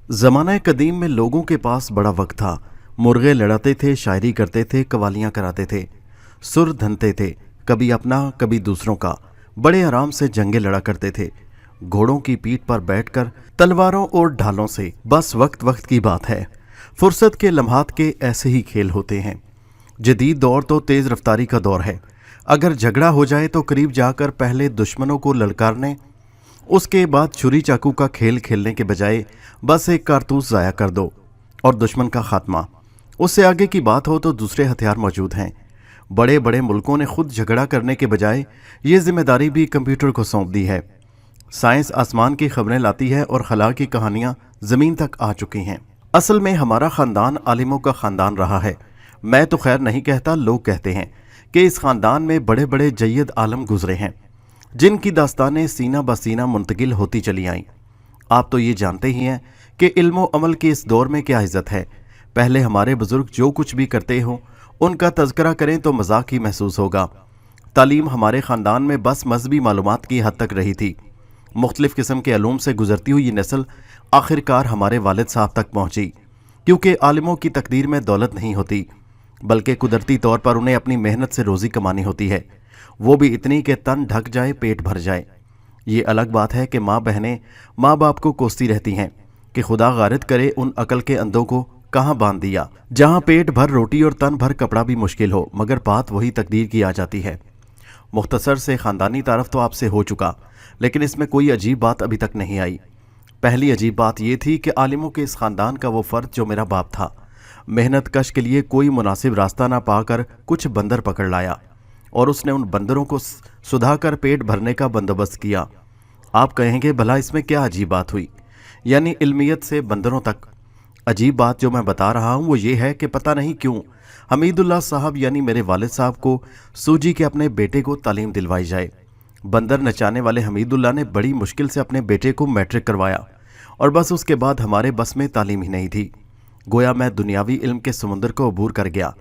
ज़माना कदीम में लोगों के पास बड़ा वक्त था। मुर्गे लड़ाते थे, शायरी करते थे, कवालियाँ कराते थे, सुर धनते थे, कभी अपना कभी दूसरों का। बड़े आराम से जंगें लड़ा करते थे, घोड़ों की पीठ पर बैठकर, तलवारों और ढालों से। बस वक्त वक्त की बात है। फुर्सत के लम्हात के ऐसे ही खेल होते हैं। जदीद दौर तो तेज़ रफ्तारी का दौर है। अगर झगड़ा हो जाए तो करीब जाकर पहले दुश्मनों को ललकारने, उसके बाद छुरी चाकू का खेल खेलने के बजाय बस एक कारतूस ज़ाया कर दो और दुश्मन का खात्मा। उससे आगे की बात हो तो दूसरे हथियार मौजूद हैं। बड़े बड़े मुल्कों ने खुद झगड़ा करने के बजाय ये जिम्मेदारी भी कंप्यूटर को सौंप दी है। साइंस आसमान की खबरें लाती है और खला की कहानियाँ ज़मीन तक आ चुकी हैं। असल में हमारा ख़ानदान आलिमों का ख़ानदान रहा है। मैं तो खैर नहीं कहता, लोग कहते हैं कि इस ख़ानदान में बड़े बड़े जय्यद आलम गुजरे हैं, जिनकी दास्तानें सीना बसीना मुंतकिल होती चली आईं। आप तो ये जानते ही हैं कि इल्म व अमल की इस दौर में क्या इज़्ज़त है। पहले हमारे बुज़ुर्ग जो कुछ भी करते हों, उनका तज़किरा करें तो मजाक ही महसूस होगा। तालीम हमारे ख़ानदान में बस मजहबी मालूमात की हद तक रही थी। मुख्तलिफ़ किस्म के अलूम से गुजरती हुई ये नस्ल आखिरकार हमारे वालिद साहब तक पहुँची, क्योंकि आलिमों की तकदीर में दौलत नहीं होती, बल्कि कुदरती तौर पर उन्हें अपनी मेहनत से रोज़ी कमानी होती है, वो भी इतनी कि तन ढक जाए, पेट भर जाए। ये अलग बात है कि माँ बहनें माँ बाप को कोसती रहती हैं कि खुदा गारत करे उन अकल के अंधों को कहाँ बांध दिया, जहाँ पेट भर रोटी और तन भर कपड़ा भी मुश्किल हो, मगर बात वही तकदीर की आ जाती है। मुख्तसर से ख़ानदानी तारफ़ तो आपसे हो चुका, लेकिन इसमें कोई अजीब बात अभी तक नहीं आई। पहली अजीब बात यह थी कि आलिमों के इस ख़ानदान का वो फ़र्द जो मेरा बाप था, मेहनत कश के लिए कोई मुनासिब रास्ता ना पाकर कुछ बंदर पकड़ लाया और उसने उन बंदरों को सुधाकर पेट भरने का बंदोबस्त किया। आप कहेंगे भला इसमें क्या अजीब बात हुई, यानी इल्मियत से बंदरों तक। अजीब बात जो मैं बता रहा हूँ वो ये है कि पता नहीं क्यों हमीदुल्लाह साहब यानी मेरे वालिद साहब को सूजी के अपने बेटे को तालीम दिलवाई जाए। बंदर नचाने वाले हमीदुल्लाह ने बड़ी मुश्किल से अपने बेटे को मैट्रिक करवाया और बस उसके बाद हमारे बस में तालीम ही नहीं थी। गोया मैं दुनियावी इल्म के समुंदर को अबूर कर गया।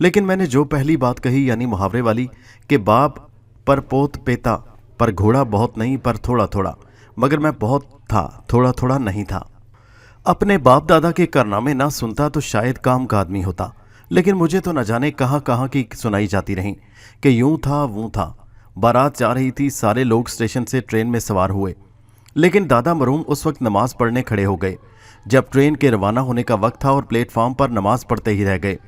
लेकिन मैंने जो पहली बात कही, यानी मुहावरे वाली, कि बाप पर पोत पेता, पर घोड़ा बहुत नहीं पर थोड़ा थोड़ा, मगर मैं बहुत था, थोड़ा थोड़ा नहीं था। अपने बाप दादा के कारनामे ना सुनता तो शायद काम का आदमी होता, लेकिन मुझे तो न जाने कहाँ कहाँ की सुनाई जाती रहीं कि यूं था वूं था। बारात जा रही थी, सारे लोग स्टेशन से ट्रेन में सवार हुए, लेकिन दादा मरहूम उस वक्त नमाज पढ़ने खड़े हो गए जब ट्रेन के रवाना होने का वक्त था और प्लेटफार्म पर नमाज पढ़ते ही रह गए।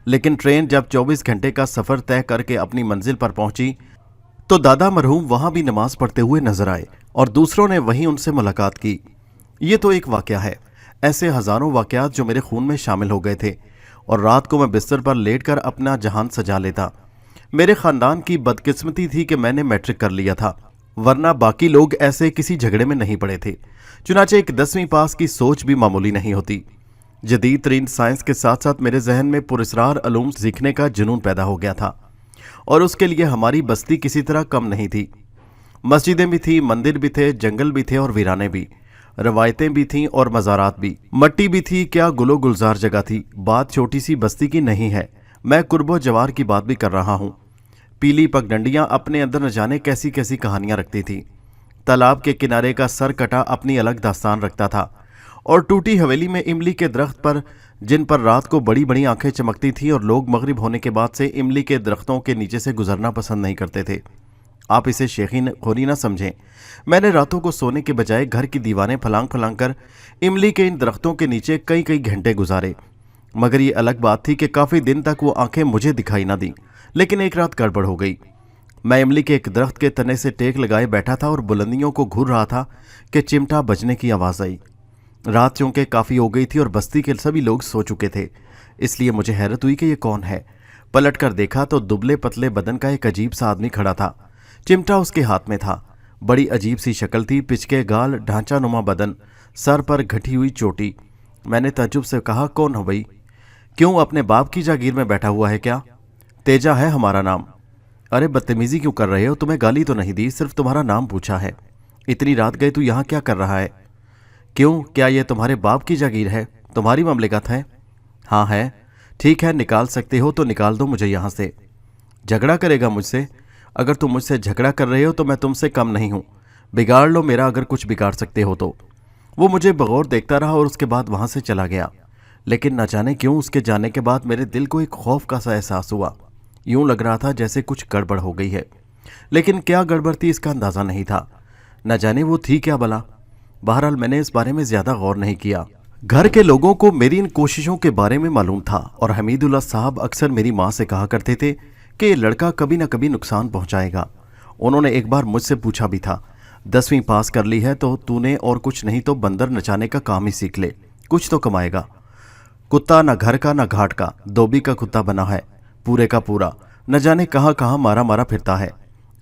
लेकिन ट्रेन जब 24 घंटे का सफ़र तय करके अपनी मंजिल पर पहुंची तो दादा मरहूम वहां भी नमाज पढ़ते हुए नजर आए और दूसरों ने वहीं उनसे मुलाकात की। ये तो एक वाक़या है। ऐसे हज़ारों वाक़यात जो मेरे खून में शामिल हो गए थे और रात को मैं बिस्तर पर लेटकर अपना जहान सजा लेता। मेरे ख़ानदान की बदकिस्मती थी कि मैंने मैट्रिक कर लिया था, वरना बाकी लोग ऐसे किसी झगड़े में नहीं पड़े थे। चुनाचे एक 10वीं पास की सोच भी मामूली नहीं होती। जदीद तरीन साइंस के साथ साथ मेरे जहन में पुरस्रार अलूम सीखने का जुनून पैदा हो गया था और उसके लिए हमारी बस्ती किसी तरह कम नहीं थी। मस्जिदें भी थी, मंदिर भी थे, जंगल भी थे और वीराने भी, रवायतें भी थीं और मज़ारात भी, मट्टी भी थी, क्या गुलो गुलजार जगह थी। बात छोटी सी बस्ती की नहीं है, मैं कुर्बो जवार की बात भी कर रहा हूँ। पीली पगडंडियाँ अपने अंदर न जाने कैसी कैसी कहानियाँ रखती थी। तालाब के किनारे का सर कटा अपनी अलग दास्तान रखता था और टूटी हवेली में इमली के दरख्त पर, जिन पर रात को बड़ी बड़ी आंखें चमकती थीं और लोग मगरिब होने के बाद से इमली के दरख्तों के नीचे से गुजरना पसंद नहीं करते थे। आप इसे शेखी खोरी ना समझें। मैंने रातों को सोने के बजाय घर की दीवारें फलांग फलांग कर इमली के इन दरख्तों के नीचे कई कई घंटे गुजारे। मगर ये अलग बात थी कि काफ़ी दिन तक वो आंखें मुझे दिखाई ना दी। लेकिन एक रात गड़बड़ हो गई। मैं इमली के एक दरख्त के तने से टेक लगाए बैठा था और बुलंदियों को घूर रहा था कि चिमटा बजने की आवाज़ आई। रात चूँकि काफ़ी हो गई थी और बस्ती के सभी लोग सो चुके थे, इसलिए मुझे हैरत हुई कि ये कौन है। पलट कर देखा तो दुबले पतले बदन का एक अजीब सा आदमी खड़ा था। चिमटा उसके हाथ में था। बड़ी अजीब सी शक्ल थी, पिचके गाल, ढांचा नुमा बदन, सर पर घटी हुई चोटी। मैंने ताज्जुब से कहा, कौन हो भाई? क्यों, अपने बाप की जागीर में बैठा हुआ है क्या? तेजा है हमारा नाम। अरे बदतमीज़ी क्यों कर रहे हो? तुम्हें गाली तो नहीं दी, सिर्फ तुम्हारा नाम पूछा है। इतनी रात गए तू यहाँ क्या कर रहा है? क्यों, क्या ये तुम्हारे बाप की जागीर है? तुम्हारी ममलिकत है? हाँ है। ठीक है, निकाल सकते हो तो निकाल दो मुझे यहाँ से। झगड़ा करेगा मुझसे? अगर तुम मुझसे झगड़ा कर रहे हो तो मैं तुमसे कम नहीं हूँ। बिगाड़ लो मेरा, अगर कुछ बिगाड़ सकते हो तो। वो मुझे बगौर देखता रहा और उसके बाद वहां से चला गया। लेकिन न जाने क्यों उसके जाने के बाद मेरे दिल को एक खौफ का सा एहसास हुआ। यूं लग रहा था जैसे कुछ गड़बड़ हो गई है, लेकिन क्या गड़बड़ थी इसका अंदाजा नहीं था। न जाने वो थी क्या भला। बहरहाल मैंने इस बारे में ज्यादा गौर नहीं किया। घर के लोगों को मेरी इन कोशिशों के बारे में मालूम था और हमीदुल्लाह साहब अक्सर मेरी माँ से कहा करते थे कि ये लड़का कभी न कभी नुकसान पहुंचाएगा। उन्होंने एक बार मुझसे पूछा भी था, 10वीं पास कर ली है तो तूने और कुछ नहीं तो बंदर नचाने का काम ही सीख ले, कुछ तो कमाएगा। कुत्ता न घर का न घाट का, धोबी का कुत्ता बना है, पूरे का पूरा, न जाने कहाँ कहाँ मारा मारा फिरता है।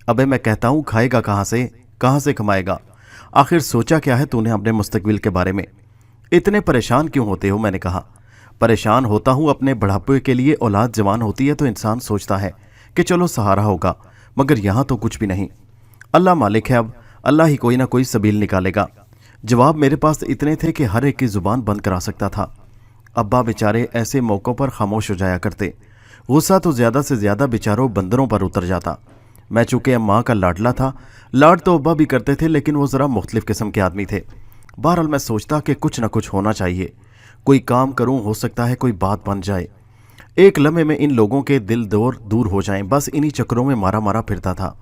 अबे मैं कहता हूँ खाएगा कहाँ से कमाएगा। आखिर सोचा क्या है तूने अपने मुस्तकबिल के बारे में? इतने परेशान क्यों होते हो? मैंने कहा। परेशान होता हूँ अपने बढ़ापे के लिए। औलाद जवान होती है तो इंसान सोचता है कि चलो सहारा होगा, मगर यहाँ तो कुछ भी नहीं। अल्लाह मालिक है, अब अल्लाह ही कोई ना कोई सबील निकालेगा। जवाब मेरे पास इतने थे कि हर एक की जुबान बंद करा सकता था। अब्बा बेचारे ऐसे मौक़ों पर खामोश हो जाया करते। गुस्सा तो ज़्यादा से ज़्यादा बेचारों बंदरों पर उतर जाता। मैं चूँकि माँ का लाडला था, लाड तो अब्बा भी करते थे, लेकिन वो ज़रा मुख्तलिफ किस्म के आदमी थे। बहरहाल मैं सोचता कि कुछ न कुछ होना चाहिए, कोई काम करूं, हो सकता है कोई बात बन जाए। एक लम्हे में इन लोगों के दिल दूर हो जाएं, बस इन्हीं चक्करों में मारा मारा फिरता था।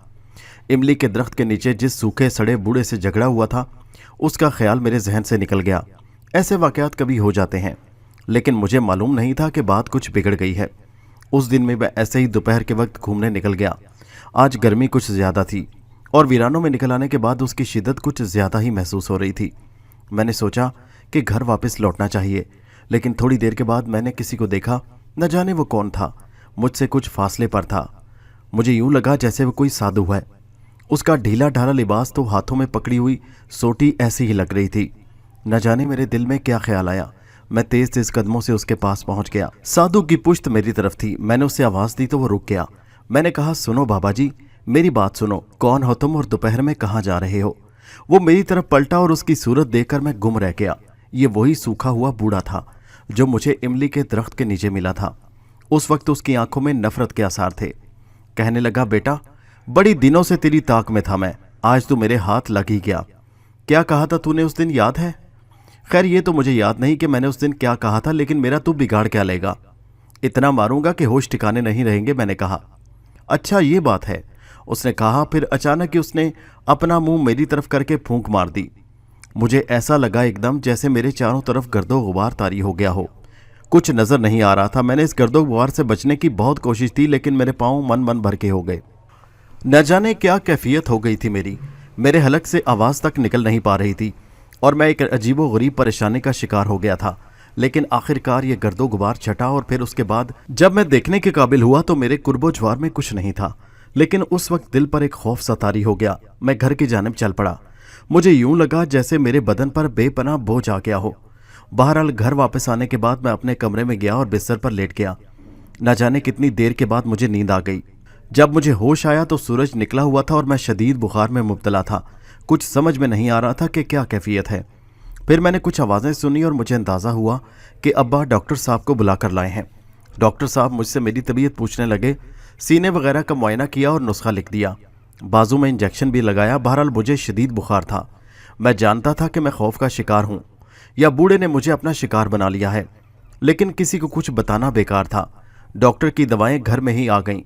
इमली के दरख्त के नीचे जिस सूखे सड़े बूढ़े से झगड़ा हुआ था उसका ख्याल मेरे जहन से निकल गया। ऐसे वाक़यात कभी हो जाते हैं, लेकिन मुझे मालूम नहीं था कि बात कुछ बिगड़ गई है। उस दिन में मैं ऐसे ही दोपहर के वक्त घूमने निकल गया। आज गर्मी कुछ ज़्यादा थी और वीरानों में निकल आने के बाद उसकी शिद्दत कुछ ज़्यादा ही महसूस हो रही थी। मैंने सोचा कि घर वापस लौटना चाहिए, लेकिन थोड़ी देर के बाद मैंने किसी को देखा। न जाने वो कौन था, मुझसे कुछ फासले पर था। मुझे यूं लगा जैसे वो कोई साधु है। उसका ढीला ढाला लिबास तो हाथों में पकड़ी हुई सोटी ऐसी ही लग रही थी। न जाने मेरे दिल में क्या ख्याल आया, मैं तेज तेज कदमों से उसके पास पहुंच गया। साधु की पुश्त मेरी तरफ थी। मैंने उसे आवाज़ दी तो वो रुक गया। मैंने कहा, सुनो बाबा जी, मेरी बात सुनो, कौन हो तुम और दोपहर में कहाँ जा रहे हो? वो मेरी तरफ पलटा और उसकी सूरत देखकर मैं गुम रह गया। ये वही सूखा हुआ बूढ़ा था जो मुझे इमली के दरख्त के नीचे मिला था। उस वक्त उसकी आंखों में नफरत के आसार थे। कहने लगा, बेटा, बड़ी दिनों से तेरी ताक में था मैं, आज तू मेरे हाथ लग ही गया। क्या कहा था तूने उस दिन, याद है? खैर ये तो मुझे याद नहीं कि मैंने उस दिन क्या कहा था, लेकिन मेरा तू बिगाड़ क्या लेगा? इतना मारूंगा कि होश ठिकाने नहीं रहेंगे। मैंने कहा। अच्छा ये बात है, उसने कहा। फिर अचानक ही उसने अपना मुंह मेरी तरफ करके फूंक मार दी। मुझे ऐसा लगा एकदम जैसे मेरे चारों तरफ गर्दो गुबार तारी हो गया हो। कुछ नजर नहीं आ रहा था। मैंने इस गर्दो गुबार से बचने की बहुत कोशिश की, लेकिन मेरे पांव मन मन भर के हो गए। न जाने क्या कैफियत हो गई थी मेरे हलक से आवाज़ तक निकल नहीं पा रही थी और मैं एक अजीबो गरीब परेशानी का शिकार हो गया था। लेकिन आखिरकार ये गर्दो गुबार छटा और फिर उसके बाद जब मैं देखने के काबिल हुआ तो मेरे कुर्बो ज्वार में कुछ नहीं था। लेकिन उस वक्त दिल पर एक खौफ सा तारी हो गया। मैं घर की जानिब चल पड़ा। मुझे यूं लगा जैसे मेरे बदन पर बेपनाह बोझ आ गया हो। बहरहाल घर वापस आने के बाद मैं अपने कमरे में गया और बिस्तर पर लेट गया। न जाने कितनी देर के बाद मुझे नींद आ गई। जब मुझे होश आया तो सूरज निकला हुआ था और मैं शदीद बुखार में मुब्तला था। कुछ समझ में नहीं आ रहा था कि क्या कैफियत है। फिर मैंने कुछ आवाज़ें सुनी और मुझे अंदाज़ा हुआ कि अब्बा डॉक्टर साहब को बुला कर लाए हैं। डॉक्टर साहब मुझसे मेरी तबीयत पूछने लगे। सीने वगैरह का मुआयना किया और नुस्खा लिख दिया। बाजू में इंजेक्शन भी लगाया। बहरहाल मुझे शदीद बुखार था। मैं जानता था कि मैं खौफ का शिकार हूँ या बूढ़े ने मुझे अपना शिकार बना लिया है, लेकिन किसी को कुछ बताना बेकार था। डॉक्टर की दवाएं घर में ही आ गईं।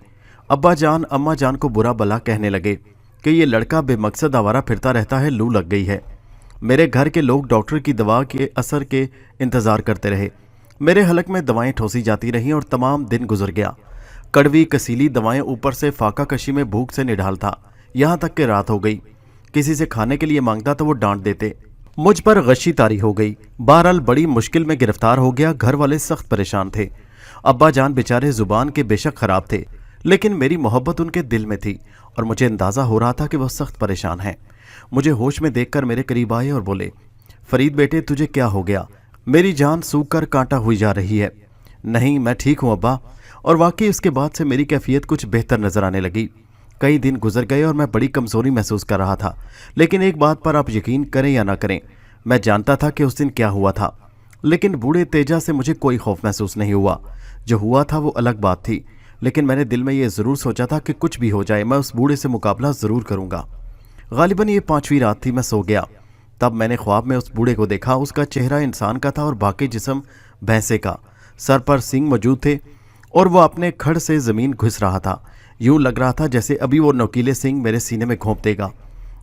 अब्बा जान अम्मा जान को बुरा भला कहने लगे कि ये लड़का बेमकसद आवारा फिरता रहता है, लू लग गई है। मेरे घर के लोग डॉक्टर की दवा के असर के इंतज़ार करते रहे। मेरे हलक में दवाएं ठोसी जाती रहीं और तमाम दिन गुजर गया। कड़वी कसीली दवाएं, ऊपर से फाका कशी में भूख से निढाल था। यहाँ तक कि रात हो गई। किसी से खाने के लिए मांगता तो वो डांट देते। मुझ पर गशी तारी हो गई। बहरहाल बड़ी मुश्किल में गिरफ्तार हो गया। घर वाले सख्त परेशान थे। अब्बा जान बेचारे जुबान के बेशक खराब थे, लेकिन मेरी मोहब्बत उनके दिल में थी और मुझे अंदाज़ा हो रहा था कि वह सख्त परेशान हैं। मुझे होश में देखकर मेरे करीब आए और बोले, फरीद बेटे, तुझे क्या हो गया? मेरी जान सूख कर कांटा हुई जा रही है। नहीं, मैं ठीक हूँ अब्बा। और वाकई उसके बाद से मेरी कैफियत कुछ बेहतर नजर आने लगी। कई दिन गुजर गए और मैं बड़ी कमज़ोरी महसूस कर रहा था। लेकिन एक बात पर आप यकीन करें या ना करें, मैं जानता था कि उस दिन क्या हुआ था, लेकिन बूढ़े तेजा से मुझे कोई खौफ महसूस नहीं हुआ। जो हुआ था वो अलग बात थी, लेकिन मैंने दिल में ये ज़रूर सोचा था कि कुछ भी हो जाए मैं उस बूढ़े से मुकाबला ज़रूर करूँगा। गालिबन ये 5वीं रात थी। मैं सो गया। तब मैंने ख्वाब में उस बूढ़े को देखा। उसका चेहरा इंसान का था और बाकी जिस्म भैंसे का। सर पर सींग मौजूद थे और वो अपने खड़ से ज़मीन घुस रहा था। यूं लग रहा था जैसे अभी वो नोकीले सींग मेरे सीने में घोंप देगा।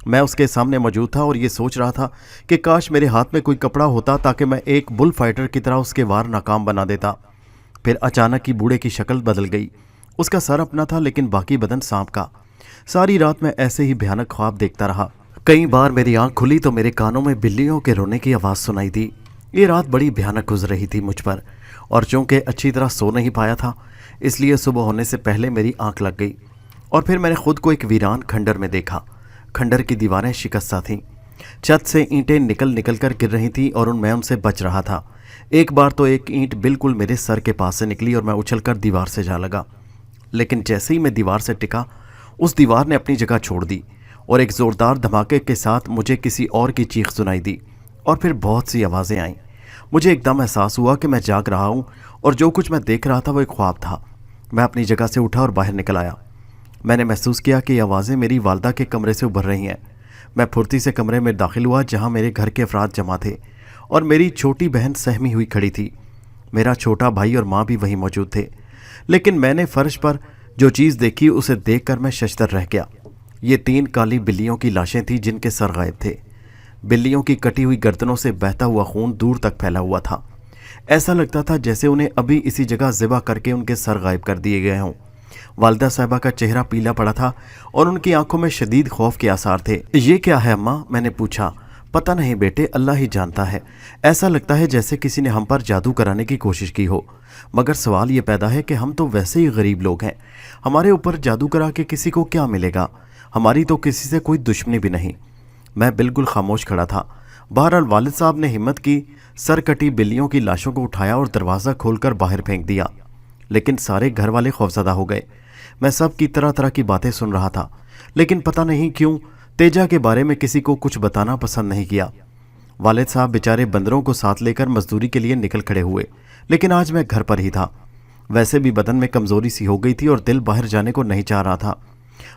मैं उसके सामने मौजूद था और ये सोच रहा था कि काश मेरे हाथ में कोई कपड़ा होता ताकि मैं एक बुल फाइटर की तरह उसके वार नाकाम बना देता। फिर अचानक ही बूढ़े की शक्ल बदल गई। उसका सर अपना था लेकिन बाकी बदन सांप का। सारी रात मैं ऐसे ही भयानक ख्वाब देखता रहा। कई बार मेरी आंख खुली तो मेरे कानों में बिल्लियों के रोने की आवाज़ सुनाई दी। ये रात बड़ी भयानक गुजर रही थी मुझ पर, और चूंकि अच्छी तरह सो नहीं पाया था इसलिए सुबह होने से पहले मेरी आंख लग गई। और फिर मैंने खुद को एक वीरान खंडर में देखा। खंडर की दीवारें शिकस्ता थीं। छत से ईंटें निकल निकल कर गिर रही थीं और मैं उनसे बच रहा था। एक बार तो एक ईंट बिल्कुल मेरे सर के पास से निकली और मैं उछलकर दीवार से जा लगा। लेकिन जैसे ही मैं दीवार से टिका उस दीवार ने अपनी जगह छोड़ दी और एक ज़ोरदार धमाके के साथ मुझे किसी और की चीख सुनाई दी और फिर बहुत सी आवाज़ें आईं। मुझे एकदम एहसास हुआ कि मैं जाग रहा हूँ और जो कुछ मैं देख रहा था वो एक ख्वाब था। मैं अपनी जगह से उठा और बाहर निकल आया। मैंने महसूस किया कि ये आवाज़ें मेरी वालदा के कमरे से उभर रही हैं। मैं फुर्ती से कमरे में दाखिल हुआ जहाँ मेरे घर के अफराद जमा थे और मेरी छोटी बहन सहमी हुई खड़ी थी। मेरा छोटा भाई और माँ भी वहीं मौजूद थे। लेकिन मैंने फर्श पर जो चीज़ देखी उसे देखकर मैं शशदर रह गया। ये 3 काली बिल्लियों की लाशें थीं जिनके सर गायब थे। बिल्लियों की कटी हुई गर्दनों से बहता हुआ खून दूर तक फैला हुआ था। ऐसा लगता था जैसे उन्हें अभी इसी जगह ज़िबा करके उनके सर गायब कर दिए गए हों। वालदा साहिबा का चेहरा पीला पड़ा था और उनकी आंखों में शदीद खौफ के आसार थे। ये क्या है अम्मा? मैंने पूछा। पता नहीं बेटे, अल्लाह ही जानता है। ऐसा लगता है जैसे किसी ने हम पर जादू कराने की कोशिश की हो। मगर सवाल ये पैदा है कि हम तो वैसे ही गरीब लोग हैं, हमारे ऊपर जादू करा के किसी को क्या मिलेगा? हमारी तो किसी से कोई दुश्मनी भी नहीं। मैं बिल्कुल खामोश खड़ा था। बहरहाल वालिद साहब ने हिम्मत की, सर कटी बिल्लियों की लाशों को उठाया और दरवाज़ा खोलकर बाहर फेंक दिया। लेकिन सारे घर वाले खौफजदा हो गए। मैं सब की तरह तरह की बातें सुन रहा था, लेकिन पता नहीं क्यों तेजा के बारे में किसी को कुछ बताना पसंद नहीं किया। वालिद साहब बेचारे बंदरों को साथ लेकर मजदूरी के लिए निकल खड़े हुए, लेकिन आज मैं घर पर ही था। वैसे भी बदन में कमज़ोरी सी हो गई थी और दिल बाहर जाने को नहीं चाह रहा था।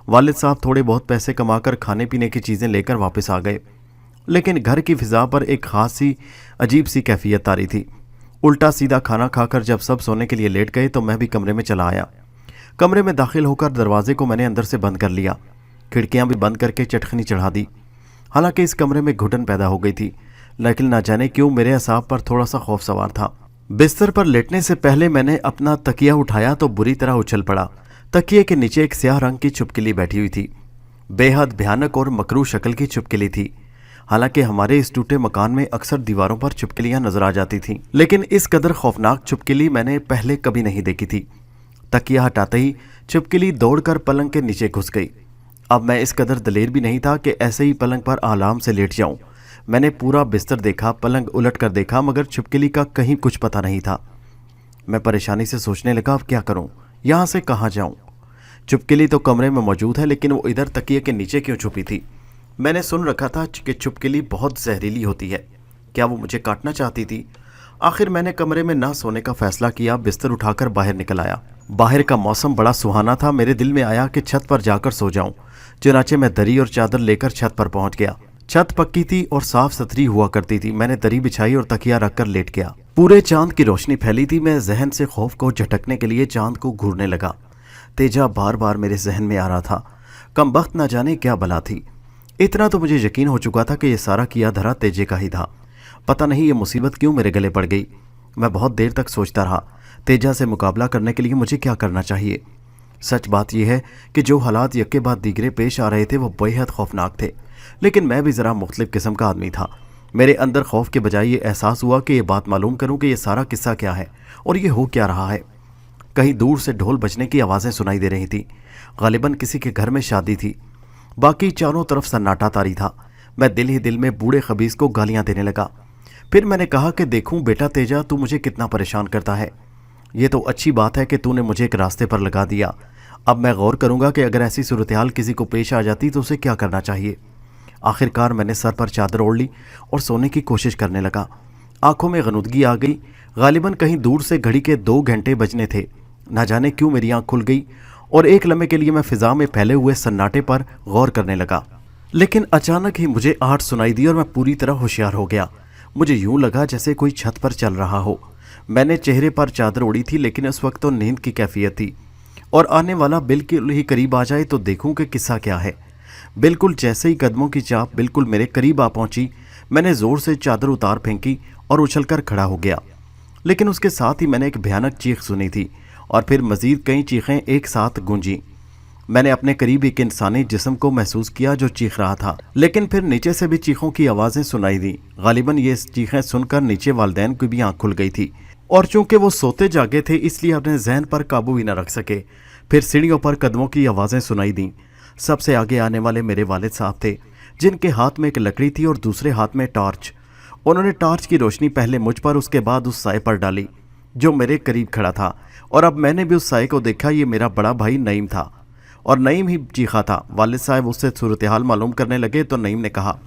वालिद साहब थोड़े बहुत पैसे कमाकर खाने पीने की चीज़ें लेकर वापस आ गए, लेकिन घर की फ़िज़ा पर एक ख़ास सी अजीब सी कैफियत तारी थी। उल्टा सीधा खाना खाकर जब सब सोने के लिए लेट गए तो मैं भी कमरे में चला आया। कमरे में दाखिल होकर दरवाजे को मैंने अंदर से बंद कर लिया, खिड़कियां भी बंद करके चटखनी चढ़ा दी। हालांकि इस कमरे में घुटन पैदा हो गई थी, लेकिन ना जाने क्यों मेरे असाब पर थोड़ा सा खौफ सवार था। बिस्तर पर लेटने से पहले मैंने अपना तकिया उठाया तो बुरी तरह उछल पड़ा। तकिए के नीचे एक स्याह रंग की छिपकली बैठी हुई थी। बेहद भयानक और मकरू शक्ल की छिपकली थी। हालांकि हमारे इस टूटे मकान में अक्सर दीवारों पर छिपकलियां नजर आ जाती थीं, लेकिन इस कदर खौफनाक छिपकली मैंने पहले कभी नहीं देखी थी। तकिया हटाते ही छिपकली दौड़कर पलंग के नीचे घुस गई। अब मैं इस कदर दलेर भी नहीं था कि ऐसे ही पलंग पर आराम से लेट जाऊं। मैंने पूरा बिस्तर देखा, पलंग उलट कर देखा, मगर छिपकली का कहीं कुछ पता नहीं था। मैं परेशानी से सोचने लगा, अब क्या करूं, यहाँ से कहाँ जाऊं? छिपकली तो कमरे में मौजूद है, लेकिन वो इधर तकिए के नीचे क्यों छुपी थी? मैंने सुन रखा था कि छिपकली बहुत जहरीली होती है। क्या वो मुझे काटना चाहती थी? आखिर मैंने कमरे में ना सोने का फैसला किया, बिस्तर उठाकर बाहर निकल आया। बाहर का मौसम बड़ा सुहाना था। मेरे दिल में आया कि छत पर जाकर सो जाऊं। चुनाचे मैं दरी और चादर लेकर छत पर पहुंच गया। छत पक्की थी और साफ सुथरी हुआ करती थी। मैंने दरी बिछाई और तकिया रखकर लेट गया। पूरे चांद की रोशनी फैली थी। मैं जहन से खौफ को झटकने के लिए चांद को घूरने लगा। तेजा बार बार मेरे जहन में आ रहा था। कमबख्त न जाने क्या बला थी। इतना तो मुझे यकीन हो चुका था कि यह सारा किया धरा तेजे का ही था। पता नहीं ये मुसीबत क्यों मेरे गले पड़ गई। मैं बहुत देर तक सोचता रहा, तेजा से मुकाबला करने के लिए मुझे क्या करना चाहिए। सच बात यह है कि जो हालात यक्के बाद दीगरे पेश आ रहे थे वो बेहद खौफनाक थे, लेकिन मैं भी ज़रा मुख्तलिफ किस्म का आदमी था। मेरे अंदर खौफ के बजाय ये एहसास हुआ कि ये बात मालूम करूं कि ये सारा किस्सा क्या है और ये हो क्या रहा है। कहीं दूर से ढोल बजने की आवाज़ें सुनाई दे रही थी। गालिबन किसी के घर में शादी थी। बाकी चारों तरफ सन्नाटा तारी था। मैं दिल ही दिल में बूढ़े खबीस को गालियां देने लगा। फिर मैंने कहा कि देखूं बेटा तेजा, तू मुझे कितना परेशान करता है। ये तो अच्छी बात है कि तूने मुझे एक रास्ते पर लगा दिया। अब मैं गौर करूंगा कि अगर ऐसी सूरत हाल किसी को पेश आ जाती तो उसे क्या करना चाहिए। आखिरकार मैंने सर पर चादर ओढ़ ली और सोने की कोशिश करने लगा। आंखों में गनुदगी आ गई। गालिबन कहीं दूर से घड़ी के 2 घंटे बजने थे। ना जाने क्यों मेरी आंख खुल गई और एक लम्हे के लिए मैं फिजा में फैले हुए सन्नाटे पर गौर करने लगा। लेकिन अचानक ही मुझे आहट सुनाई दी और मैं पूरी तरह होशियार हो गया। मुझे यूं लगा जैसे कोई छत पर चल रहा हो। मैंने चेहरे पर चादर ओढ़ी थी, लेकिन उस वक्त तो नींद की कैफियत थी और आने वाला बिल्कुल ही करीब आ जाए तो देखूं कि किस्सा क्या है। बिल्कुल जैसे ही कदमों की चाप बिल्कुल मेरे करीब आ पहुंची, मैंने ज़ोर से चादर उतार फेंकी और उछलकर खड़ा हो गया। लेकिन उसके साथ ही मैंने एक भयानक चीख सुनी थी और फिर मज़ीद कई चीखें एक साथ गूंजी। मैंने अपने करीब एक इंसानी जिस्म को महसूस किया जो चीख रहा था, लेकिन फिर नीचे से भी चीखों की आवाज़ें सुनाई दी। गालिबन ये चीखें सुनकर नीचे वालिदैन की भी आंख खुल गई थी और चूंकि वो सोते जागे थे इसलिए अपने जहन पर काबू ही न रख सके। फिर सीढ़ियों पर कदमों की आवाज़ें सुनाई दी। सबसे आगे आने वाले मेरे वालिद साहब थे, जिनके हाथ में एक लकड़ी थी और दूसरे हाथ में टॉर्च। उन्होंने टॉर्च की रोशनी पहले मुझ पर, उसके बाद उस साए पर डाली जो मेरे करीब खड़ा था, और अब मैंने भी उस साए को देखा। ये मेरा बड़ा भाई नईम था और नईम ही चीखा था। वालिद साहब उससे सूरत हाल मालूम करने लगे तो नईम ने कहा,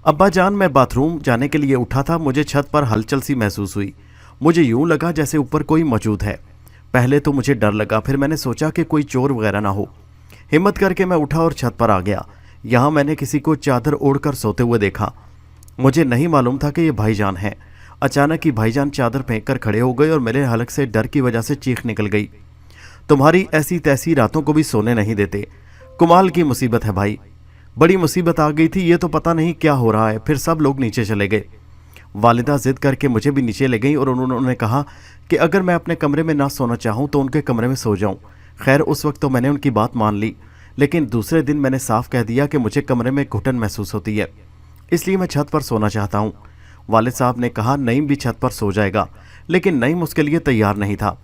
अब्बा जान, मैं बाथरूम जाने के लिए उठा था, मुझे छत पर हलचल सी महसूस हुई। मुझे यूं लगा जैसे ऊपर कोई मौजूद है। पहले तो मुझे डर लगा, फिर मैंने सोचा कि कोई चोर वगैरह ना हो। हिम्मत करके मैं उठा और छत पर आ गया। यहाँ मैंने किसी को चादर ओढ़कर सोते हुए देखा। मुझे नहीं मालूम था कि ये भाईजान है। अचानक ही भाईजान चादर फेंक कर खड़े हो गए और मेरे हलक से डर की वजह से चीख निकल गई, तुम्हारी ऐसी तैसी रातों को भी सोने नहीं देते। कमाल की मुसीबत है भाई, बड़ी मुसीबत आ गई थी, ये तो पता नहीं क्या हो रहा है। फिर सब लोग नीचे चले गए। वालिदा जिद करके मुझे भी नीचे ले गई और उन्होंने कहा कि अगर मैं अपने कमरे में ना सोना चाहूँ तो उनके कमरे में सो जाऊँ। खैर उस वक्त तो मैंने उनकी बात मान ली, लेकिन दूसरे दिन मैंने साफ कह दिया कि मुझे कमरे में घुटन महसूस होती है, इसलिए मैं छत पर सोना चाहता हूँ। वालिद साहब ने कहा नईम भी छत पर सो जाएगा, लेकिन नईम उसके लिए तैयार नहीं था।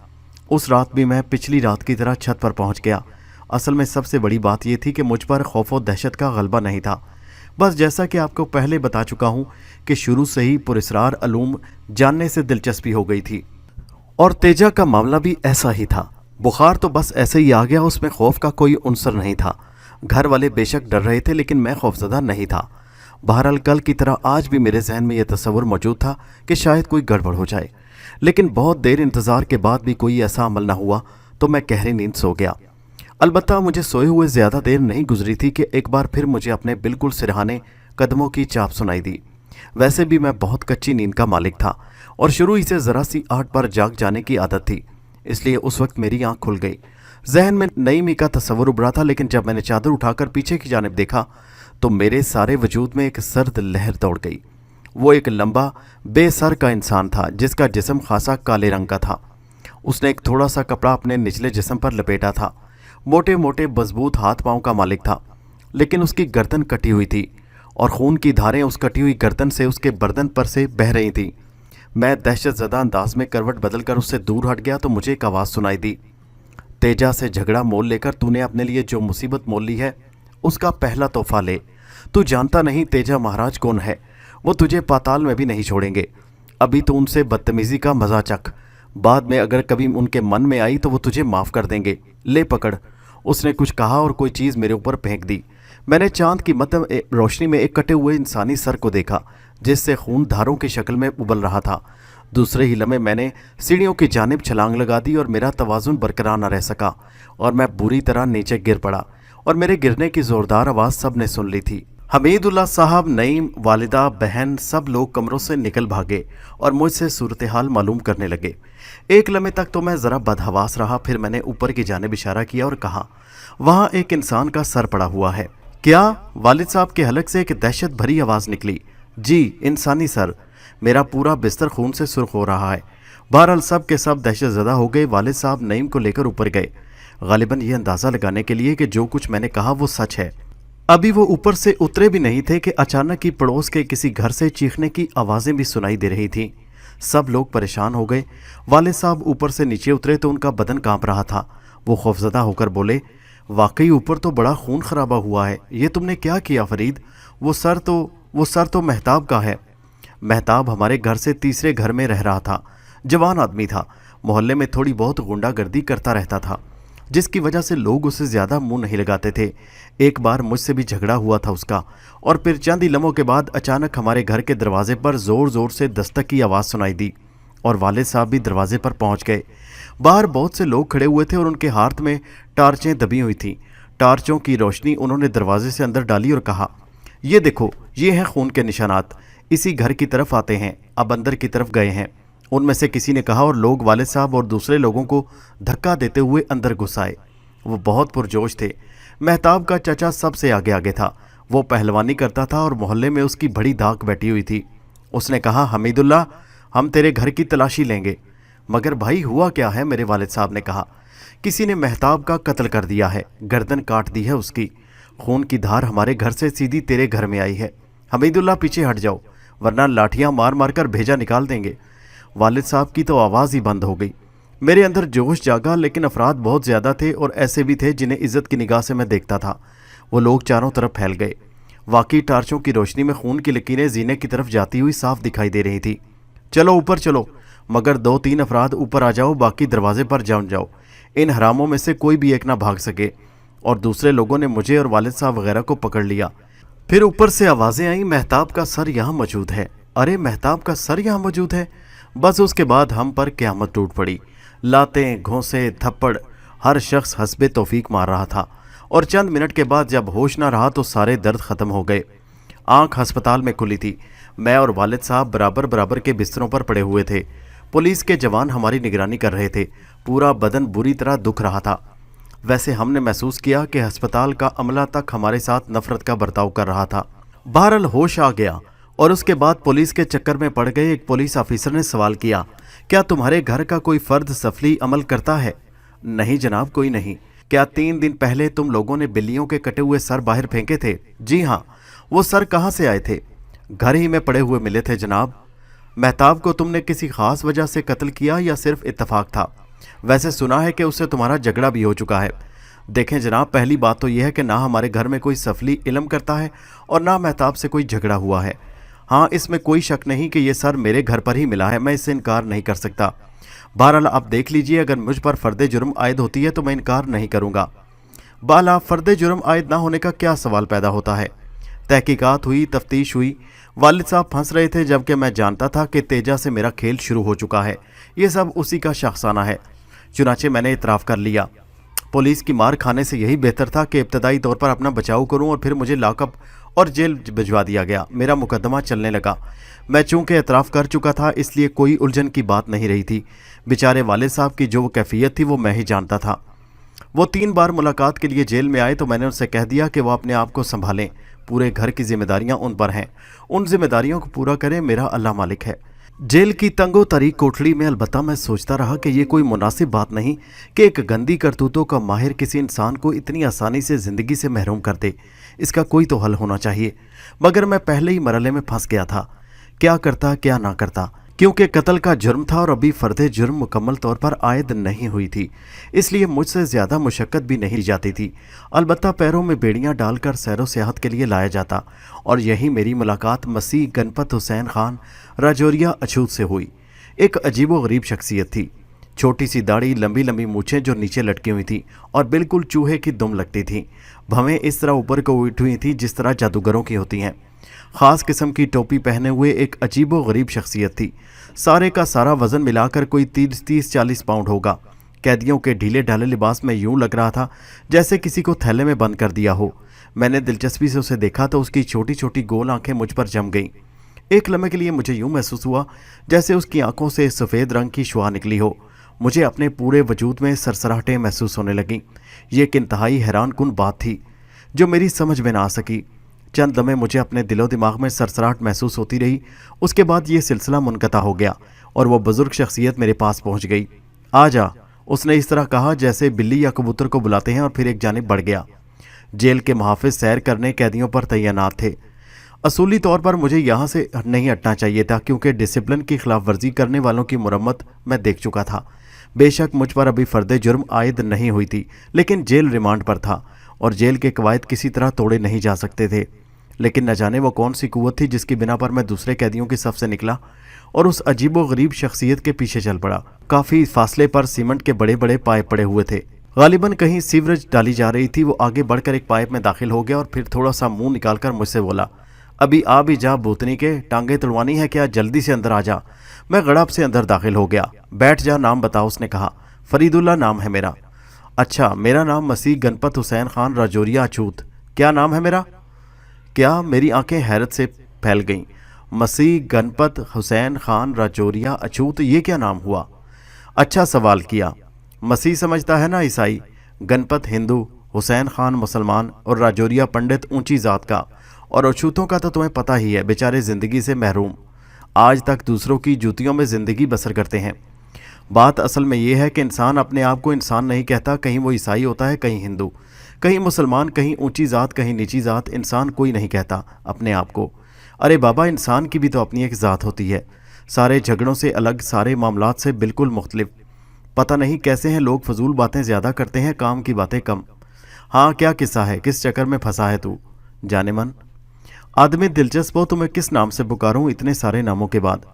उस रात भी मैं पिछली रात की तरह छत पर पहुँच गया। असल में सबसे बड़ी बात यह थी कि मुझ पर खौफ और दहशत का गलबा नहीं था। बस जैसा कि आपको पहले बता चुका हूँ कि शुरू से ही पुरस्रार अलूम जानने से दिलचस्पी हो गई थी, और तेजा का मामला भी ऐसा ही था। बुखार तो बस ऐसे ही आ गया, उसमें खौफ का कोई उनसर नहीं था। घर वाले बेशक डर रहे थे, लेकिन मैं खौफजदा नहीं था। बहरहाल कल की तरह आज भी मेरे जहन में यह तस्वुर मौजूद था कि शायद कोई गड़बड़ हो जाए, लेकिन बहुत देर इंतज़ार के बाद भी कोई ऐसा अमल न हुआ तो मैं गहरी नींद सो गया। अलबत्ता मुझे सोए हुए ज़्यादा देर नहीं गुजरी थी कि एक बार फिर मुझे अपने बिल्कुल सिरहाने कदमों की चाप सुनाई दी। वैसे भी मैं बहुत कच्ची नींद का मालिक था और शुरू ही से ज़रा सी आहट पर जाग जाने की आदत थी, इसलिए उस वक्त मेरी आंख खुल गई। जहन में नईमी का तस्वुर उभरा था, लेकिन जब मैंने चादर उठाकर पीछे की जानिब देखा तो मेरे सारे वजूद में एक सर्द लहर दौड़ गई। वो एक लंबा बेसर का इंसान था जिसका जिस्म खासा काले रंग का था। उसने एक थोड़ा सा कपड़ा अपने निचले जिस्म पर लपेटा था। मोटे मोटे मजबूत हाथ पांव का मालिक था, लेकिन उसकी गर्दन कटी हुई थी और खून की धारें उस कटी हुई गर्दन से उसके बर्दन पर से बह रही थी। मैं दहशतज़दा अंदाज में करवट बदलकर उससे दूर हट गया तो मुझे एक आवाज़ सुनाई दी, तेजा से झगड़ा मोल लेकर तूने अपने लिए जो मुसीबत मोल ली है उसका पहला तोहफा ले। तू जानता नहीं तेजा महाराज कौन है, वो तुझे पाताल में भी नहीं छोड़ेंगे। अभी तो उनसे बदतमीज़ी का मज़ा चख, बाद में अगर कभी उनके मन में आई तो वो तुझे माफ़ कर देंगे। ले पकड़। उसने कुछ कहा और कोई चीज़ मेरे ऊपर फेंक दी। मैंने चांद की मध्यम रोशनी में एक कटे हुए इंसानी सर को देखा जिससे खून धारों की शक्ल में उबल रहा था। दूसरे ही लम्हे मैंने सीढ़ियों की जानिब छलांग लगा दी और मेरा तवाज़ुन बरकरार न रह सका और मैं बुरी तरह नीचे गिर पड़ा और मेरे गिरने की ज़ोरदार आवाज़ सब ने सुन ली थी। हमीदुल्लाह साहब, नईम, वालिदा, बहन सब लोग कमरों से निकल भागे और मुझसे सूरत हाल मालूम करने लगे। एक लम्हे तक तो मैं ज़रा बदहवास रहा, फिर मैंने ऊपर की जानिब इशारा किया और कहा, वहाँ एक इंसान का सर पड़ा हुआ है। क्या? वालिद साहब के हलक से एक दहशत भरी आवाज़ निकली। जी, इंसानी सर। मेरा पूरा बिस्तर खून से सुर्ख हो रहा है। बहरहाल सब के सब दहशतज़दा हो गए। वालिद साहब नईम को लेकर ऊपर गए, गालिबन ये अंदाज़ा लगाने के लिए कि जो कुछ मैंने कहा वो सच है। अभी वो ऊपर से उतरे भी नहीं थे कि अचानक ही पड़ोस के किसी घर से चीखने की आवाज़ें भी सुनाई दे रही थीं। सब लोग परेशान हो गए। वालिद साहब ऊपर से नीचे उतरे तो उनका बदन कांप रहा था। वो खौफजदा होकर बोले, वाकई ऊपर तो बड़ा खून खराबा हुआ है। ये तुमने क्या किया फरीद? वो सर तो महताब का है। महताब हमारे घर से तीसरे घर में रह रहा था। जवान आदमी था, मोहल्ले में थोड़ी बहुत गुंडागर्दी करता रहता था, जिसकी वजह से लोग उसे ज़्यादा मुंह नहीं लगाते थे। एक बार मुझसे भी झगड़ा हुआ था उसका, और फिर चंद ही लम्हों के बाद अचानक हमारे घर के दरवाजे पर ज़ोर ज़ोर से दस्तक की आवाज़ सुनाई दी और वालिद साहब भी दरवाजे पर पहुंच गए। बाहर बहुत से लोग खड़े हुए थे और उनके हाथ में टार्चें दबी हुई थीं। टार्चों की रोशनी उन्होंने दरवाजे से अंदर डाली और कहा, یہ دیکھو، یہ ہیں خون کے نشانات، اسی گھر کی طرف آتے ہیں، اب اندر کی طرف گئے ہیں، ان میں سے کسی نے کہا، اور لوگ والد صاحب اور دوسرے لوگوں کو دھکا دیتے ہوئے اندر گھس آئے۔ وہ بہت پرجوش تھے۔ مہتاب کا چچا سب سے آگے آگے تھا، وہ پہلوانی کرتا تھا اور محلے میں اس کی بڑی دھاک بیٹھی ہوئی تھی۔ اس نے کہا، حمید اللہ، ہم تیرے گھر کی تلاشی لیں گے۔ مگر بھائی ہوا کیا ہے؟ میرے والد صاحب نے کہا، کسی نے مہتاب کا قتل کر دیا ہے، گردن کاٹ دی ہے اس کی، خون کی دھار ہمارے گھر سے سیدھی تیرے گھر میں آئی ہے۔ حمید اللہ پیچھے ہٹ جاؤ ورنہ لاٹھیاں مار مار کر بھیجا نکال دیں گے۔ والد صاحب کی تو آواز ہی بند ہو گئی۔ میرے اندر جوش جاگا، لیکن افراد بہت زیادہ تھے اور ایسے بھی تھے جنہیں عزت کی نگاہ سے میں دیکھتا تھا۔ وہ لوگ چاروں طرف پھیل گئے۔ واقعی ٹارچوں کی روشنی میں خون کی لکیریں زینے کی طرف جاتی ہوئی صاف دکھائی دے رہی تھی۔ چلو اوپر چلو، مگر 2-3 افراد اوپر آ جاؤ، باقی دروازے پر جم جاؤ، ان حراموں میں سے کوئی بھی ایک نہ بھاگ سکے۔ اور دوسرے لوگوں نے مجھے اور والد صاحب وغیرہ کو پکڑ لیا۔ پھر اوپر سے آوازیں آئیں، مہتاب کا سر یہاں موجود ہے۔ ارے مہتاب کا سر یہاں موجود ہے! بس اس کے بعد ہم پر قیامت ٹوٹ پڑی۔ لاتیں، گھونسے، تھپڑ، ہر شخص حسب توفیق مار رہا تھا، اور چند منٹ کے بعد جب ہوش نہ رہا تو سارے درد ختم ہو گئے۔ آنکھ ہسپتال میں کھلی تھی۔ میں اور والد صاحب برابر برابر کے بستروں پر پڑے ہوئے تھے۔ پولیس کے جوان ہماری نگرانی کر رہے تھے۔ پورا بدن بری طرح دکھ رہا تھا۔ ویسے ہم نے محسوس کیا کہ ہسپتال کا عملہ تک ہمارے ساتھ نفرت کا برتاؤ کر رہا تھا۔ بہرحال ہوش آ گیا، اور اس کے بعد پولیس کے چکر میں پڑ گئے۔ ایک پولیس آفیسر نے سوال کیا، کیا تمہارے گھر کا کوئی فرد سفلی عمل کرتا ہے؟ نہیں جناب، کوئی نہیں۔ کیا 3 دن پہلے تم لوگوں نے بلیوں کے کٹے ہوئے سر باہر پھینکے تھے؟ جی ہاں۔ وہ سر کہاں سے آئے تھے؟ گھر ہی میں پڑے ہوئے ملے تھے جناب۔ مہتاب کو تم نے کسی خاص وجہ سے قتل کیا یا صرف اتفاق تھا؟ ویسے سنا ہے کہ اس سے تمہارا جھگڑا بھی ہو چکا ہے۔ دیکھیں جناب، پہلی بات تو یہ ہے کہ نہ ہمارے گھر میں کوئی سفلی علم کرتا ہے اور نہ مہتاب سے کوئی جھگڑا ہوا ہے۔ ہاں، اس میں کوئی شک نہیں کہ یہ سر میرے گھر پر ہی ملا ہے، میں اس سے انکار نہیں کر سکتا۔ بہرحال آپ دیکھ لیجئے، اگر مجھ پر فرد جرم عائد ہوتی ہے تو میں انکار نہیں کروں گا۔ بالا فرد جرم عائد نہ ہونے کا کیا سوال پیدا ہوتا ہے؟ تحقیقات ہوئی، تفتیش ہوئی۔ والد صاحب پھنس رہے تھے، جبکہ میں جانتا تھا کہ تیجا سے میرا کھیل شروع ہو چکا ہے۔ یہ سب اسی کا شخصانہ ہے۔ چنانچہ میں نے اعتراف کر لیا۔ پولیس کی مار کھانے سے یہی بہتر تھا کہ ابتدائی طور پر اپنا بچاؤ کروں، اور پھر مجھے لاک اپ اور جیل بھجوا دیا گیا۔ میرا مقدمہ چلنے لگا۔ میں چونکہ اعتراف کر چکا تھا، اس لیے کوئی الجھن کی بات نہیں رہی تھی۔ بیچارے والد صاحب کی جو کیفیت تھی وہ میں ہی جانتا تھا۔ وہ 3 بار ملاقات کے لیے جیل میں آئے تو میں نے ان سے کہہ دیا کہ وہ اپنے آپ کو سنبھالیں، پورے گھر کی ذمہ داریاں ان پر ہیں، ان ذمہ داریوں کو پورا کریں، میرا اللہ مالک ہے۔ جیل کی تنگ و تاریک کوٹڑی میں البتہ میں سوچتا رہا کہ یہ کوئی مناسب بات نہیں کہ ایک گندی کرتوتوں کا ماہر کسی انسان کو اتنی آسانی سے زندگی سے محروم کر دے۔ اس کا کوئی تو حل ہونا چاہیے، مگر میں پہلے ہی مرحلے میں پھنس گیا تھا۔ کیا کرتا کیا نہ کرتا، کیونکہ قتل کا جرم تھا اور ابھی فرد جرم مکمل طور پر عائد نہیں ہوئی تھی، اس لیے مجھ سے زیادہ مشقت بھی نہیں جاتی تھی۔ البتہ پیروں میں بیڑیاں ڈال کر سیر و سیاحت کے لیے لایا جاتا، اور یہی میری ملاقات مسیح گنپت حسین خان راجوریہ اچھوت سے ہوئی۔ ایک عجیب و غریب شخصیت تھی۔ چھوٹی سی داڑھی، لمبی لمبی مونچھیں جو نیچے لٹکی ہوئی تھیں اور بالکل چوہے کی دم لگتی تھیں۔ بھویں اس طرح اوپر کو اٹھی ہوئی تھیں جس طرح جادوگروں کی ہوتی ہیں۔ خاص قسم کی ٹوپی پہنے ہوئے ایک عجیب و غریب شخصیت تھی۔ سارے کا سارا وزن ملا کر کوئی 30-40 پاؤنڈ ہوگا۔ قیدیوں کے ڈھیلے ڈھالے لباس میں یوں لگ رہا تھا جیسے کسی کو تھیلے میں بند کر دیا ہو۔ میں نے دلچسپی سے اسے دیکھا تو اس کی چھوٹی چھوٹی گول آنکھیں مجھ پر جم گئیں۔ ایک لمحے کے لیے مجھے یوں محسوس ہوا جیسے اس کی آنکھوں سے سفید رنگ کی شعاع نکلی ہو۔ مجھے اپنے پورے وجود میں سرسراہٹیں محسوس ہونے لگیں۔ یہ ایک انتہائی حیران کن بات تھی جو میری سمجھ میں نہ آ سکی۔ چند لمحے مجھے اپنے دل و دماغ میں سرسراہٹ محسوس ہوتی رہی۔ اس کے بعد یہ سلسلہ منقطع ہو گیا اور وہ بزرگ شخصیت میرے پاس پہنچ گئی۔ آ جا، اس نے اس طرح کہا جیسے بلی یا کبوتر کو بلاتے ہیں، اور پھر ایک جانب بڑھ گیا۔ جیل کے محافظ سیر کرنے قیدیوں پر تعینات تھے۔ اصولی طور پر مجھے یہاں سے نہیں ہٹنا چاہیے تھا، کیونکہ ڈسپلن کی خلاف ورزی کرنے والوں کی مرمت میں دیکھ چکا تھا۔ بے شک مجھ پر ابھی فرد جرم عائد نہیں ہوئی تھی، لیکن جیل ریمانڈ پر تھا اور جیل کے قواعد کسی طرح توڑے نہیں جا سکتے تھے۔ لیکن نہ جانے وہ کون سی قوت تھی جس کی بنا پر میں دوسرے قیدیوں کی صف سے نکلا اور اس عجیب و غریب شخصیت کے پیچھے چل پڑا۔ کافی فاصلے پر سیمنٹ کے بڑے بڑے پائپ پڑے ہوئے تھے۔ غالباً کہیں سیوریج ڈالی جا رہی تھی۔ وہ آگے بڑھ کر ایک پائپ میں داخل ہو گیا اور پھر تھوڑا سا منہ نکال کر مجھ سے بولا، ابھی آ بھی جا بوتنی کے، ٹانگیں تڑوانی ہے کیا؟ جلدی سے اندر آ جا۔ میں گڑپ سے اندر داخل ہو گیا۔ بیٹھ جا، نام بتاؤ، اس نے کہا۔ فرید اللہ نام ہے میرا۔ اچھا، میرا نام مسیح گنپت حسین خان راجوریہ اچھوت۔ کیا نام ہے میرا؟ کیا؟ میری آنکھیں حیرت سے پھیل گئیں۔ مسیح، گنپت، حسین خان راجوریا، اچھوت، یہ کیا نام ہوا؟ اچھا سوال کیا۔ مسیح سمجھتا ہے نا عیسائی، گنپت ہندو، حسین خان مسلمان اور راجوریا پنڈت اونچی ذات کا، اور اچھوتوں کا تو تمہیں پتہ ہی ہے، بیچارے زندگی سے محروم، آج تک دوسروں کی جوتیوں میں زندگی بسر کرتے ہیں۔ بات اصل میں یہ ہے کہ انسان اپنے آپ کو انسان نہیں کہتا، کہیں وہ عیسائی ہوتا ہے، کہیں ہندو، کہیں مسلمان، کہیں اونچی ذات، کہیں نیچی ذات، انسان کوئی نہیں کہتا اپنے آپ کو۔ ارے بابا، انسان کی بھی تو اپنی ایک ذات ہوتی ہے، سارے جھگڑوں سے الگ، سارے معاملات سے بالکل مختلف۔ پتہ نہیں کیسے ہیں لوگ فضول باتیں زیادہ کرتے ہیں، کام کی باتیں کم۔ ہاں، کیا قصہ ہے؟ کس چکر میں پھنسا ہے تو؟ جانے من آدمی دلچسپ ہو، تمہیں کس نام سے پکاروں اتنے سارے ناموں کے بعد؟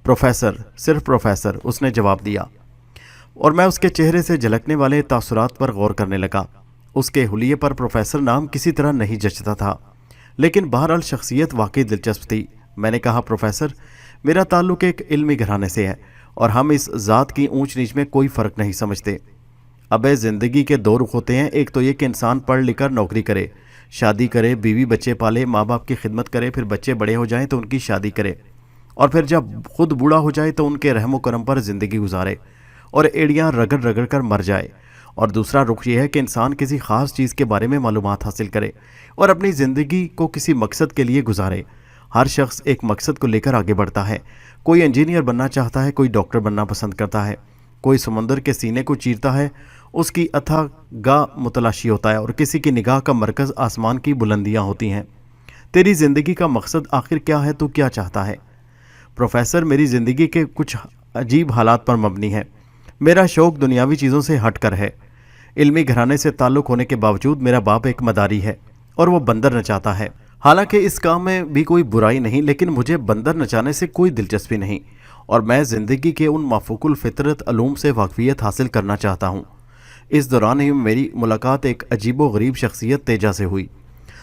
پروفیسر، صرف پروفیسر، اس نے جواب دیا، اور میں اس کے چہرے سے جھلکنے والے تاثرات پر غور کرنے لگا۔ اس کے حلیے پر پروفیسر نام کسی طرح نہیں جچتا تھا، لیکن بہرحال شخصیت واقعی دلچسپ تھی۔ میں نے کہا، پروفیسر، میرا تعلق ایک علمی گھرانے سے ہے، اور ہم اس ذات کی اونچ نیچ میں کوئی فرق نہیں سمجھتے۔ ابے، زندگی کے دو رخ ہوتے ہیں، ایک تو یہ کہ انسان پڑھ لکھ کر نوکری کرے، شادی کرے، بیوی بچے پالے، ماں باپ کی خدمت کرے، پھر بچے بڑے ہو جائیں تو ان کی شادی کرے، اور پھر جب خود بوڑھا ہو جائے تو ان کے رحم و کرم پر زندگی گزارے اور ایڑیاں رگڑ رگڑ کر مر جائے۔ اور دوسرا رخ یہ ہے کہ انسان کسی خاص چیز کے بارے میں معلومات حاصل کرے اور اپنی زندگی کو کسی مقصد کے لیے گزارے۔ ہر شخص ایک مقصد کو لے کر آگے بڑھتا ہے، کوئی انجینئر بننا چاہتا ہے، کوئی ڈاکٹر بننا پسند کرتا ہے، کوئی سمندر کے سینے کو چیرتا ہے، اس کی اتھاہ گاہ متلاشی ہوتا ہے، اور کسی کی نگاہ کا مرکز آسمان کی بلندیاں ہوتی ہیں۔ تیری زندگی کا مقصد آخر کیا ہے؟ تو کیا چاہتا ہے؟ پروفیسر، میری زندگی کے کچھ عجیب حالات پر مبنی ہے۔ میرا شوق دنیاوی چیزوں سے ہٹ کر ہے۔ علمی گھرانے سے تعلق ہونے کے باوجود میرا باپ ایک مداری ہے اور وہ بندر نچاتا ہے۔ حالانکہ اس کام میں بھی کوئی برائی نہیں، لیکن مجھے بندر نچانے سے کوئی دلچسپی نہیں، اور میں زندگی کے ان مافوق الفطرت علوم سے واقفیت حاصل کرنا چاہتا ہوں۔ اس دوران ہی میری ملاقات ایک عجیب و غریب شخصیت تیجا سے ہوئی۔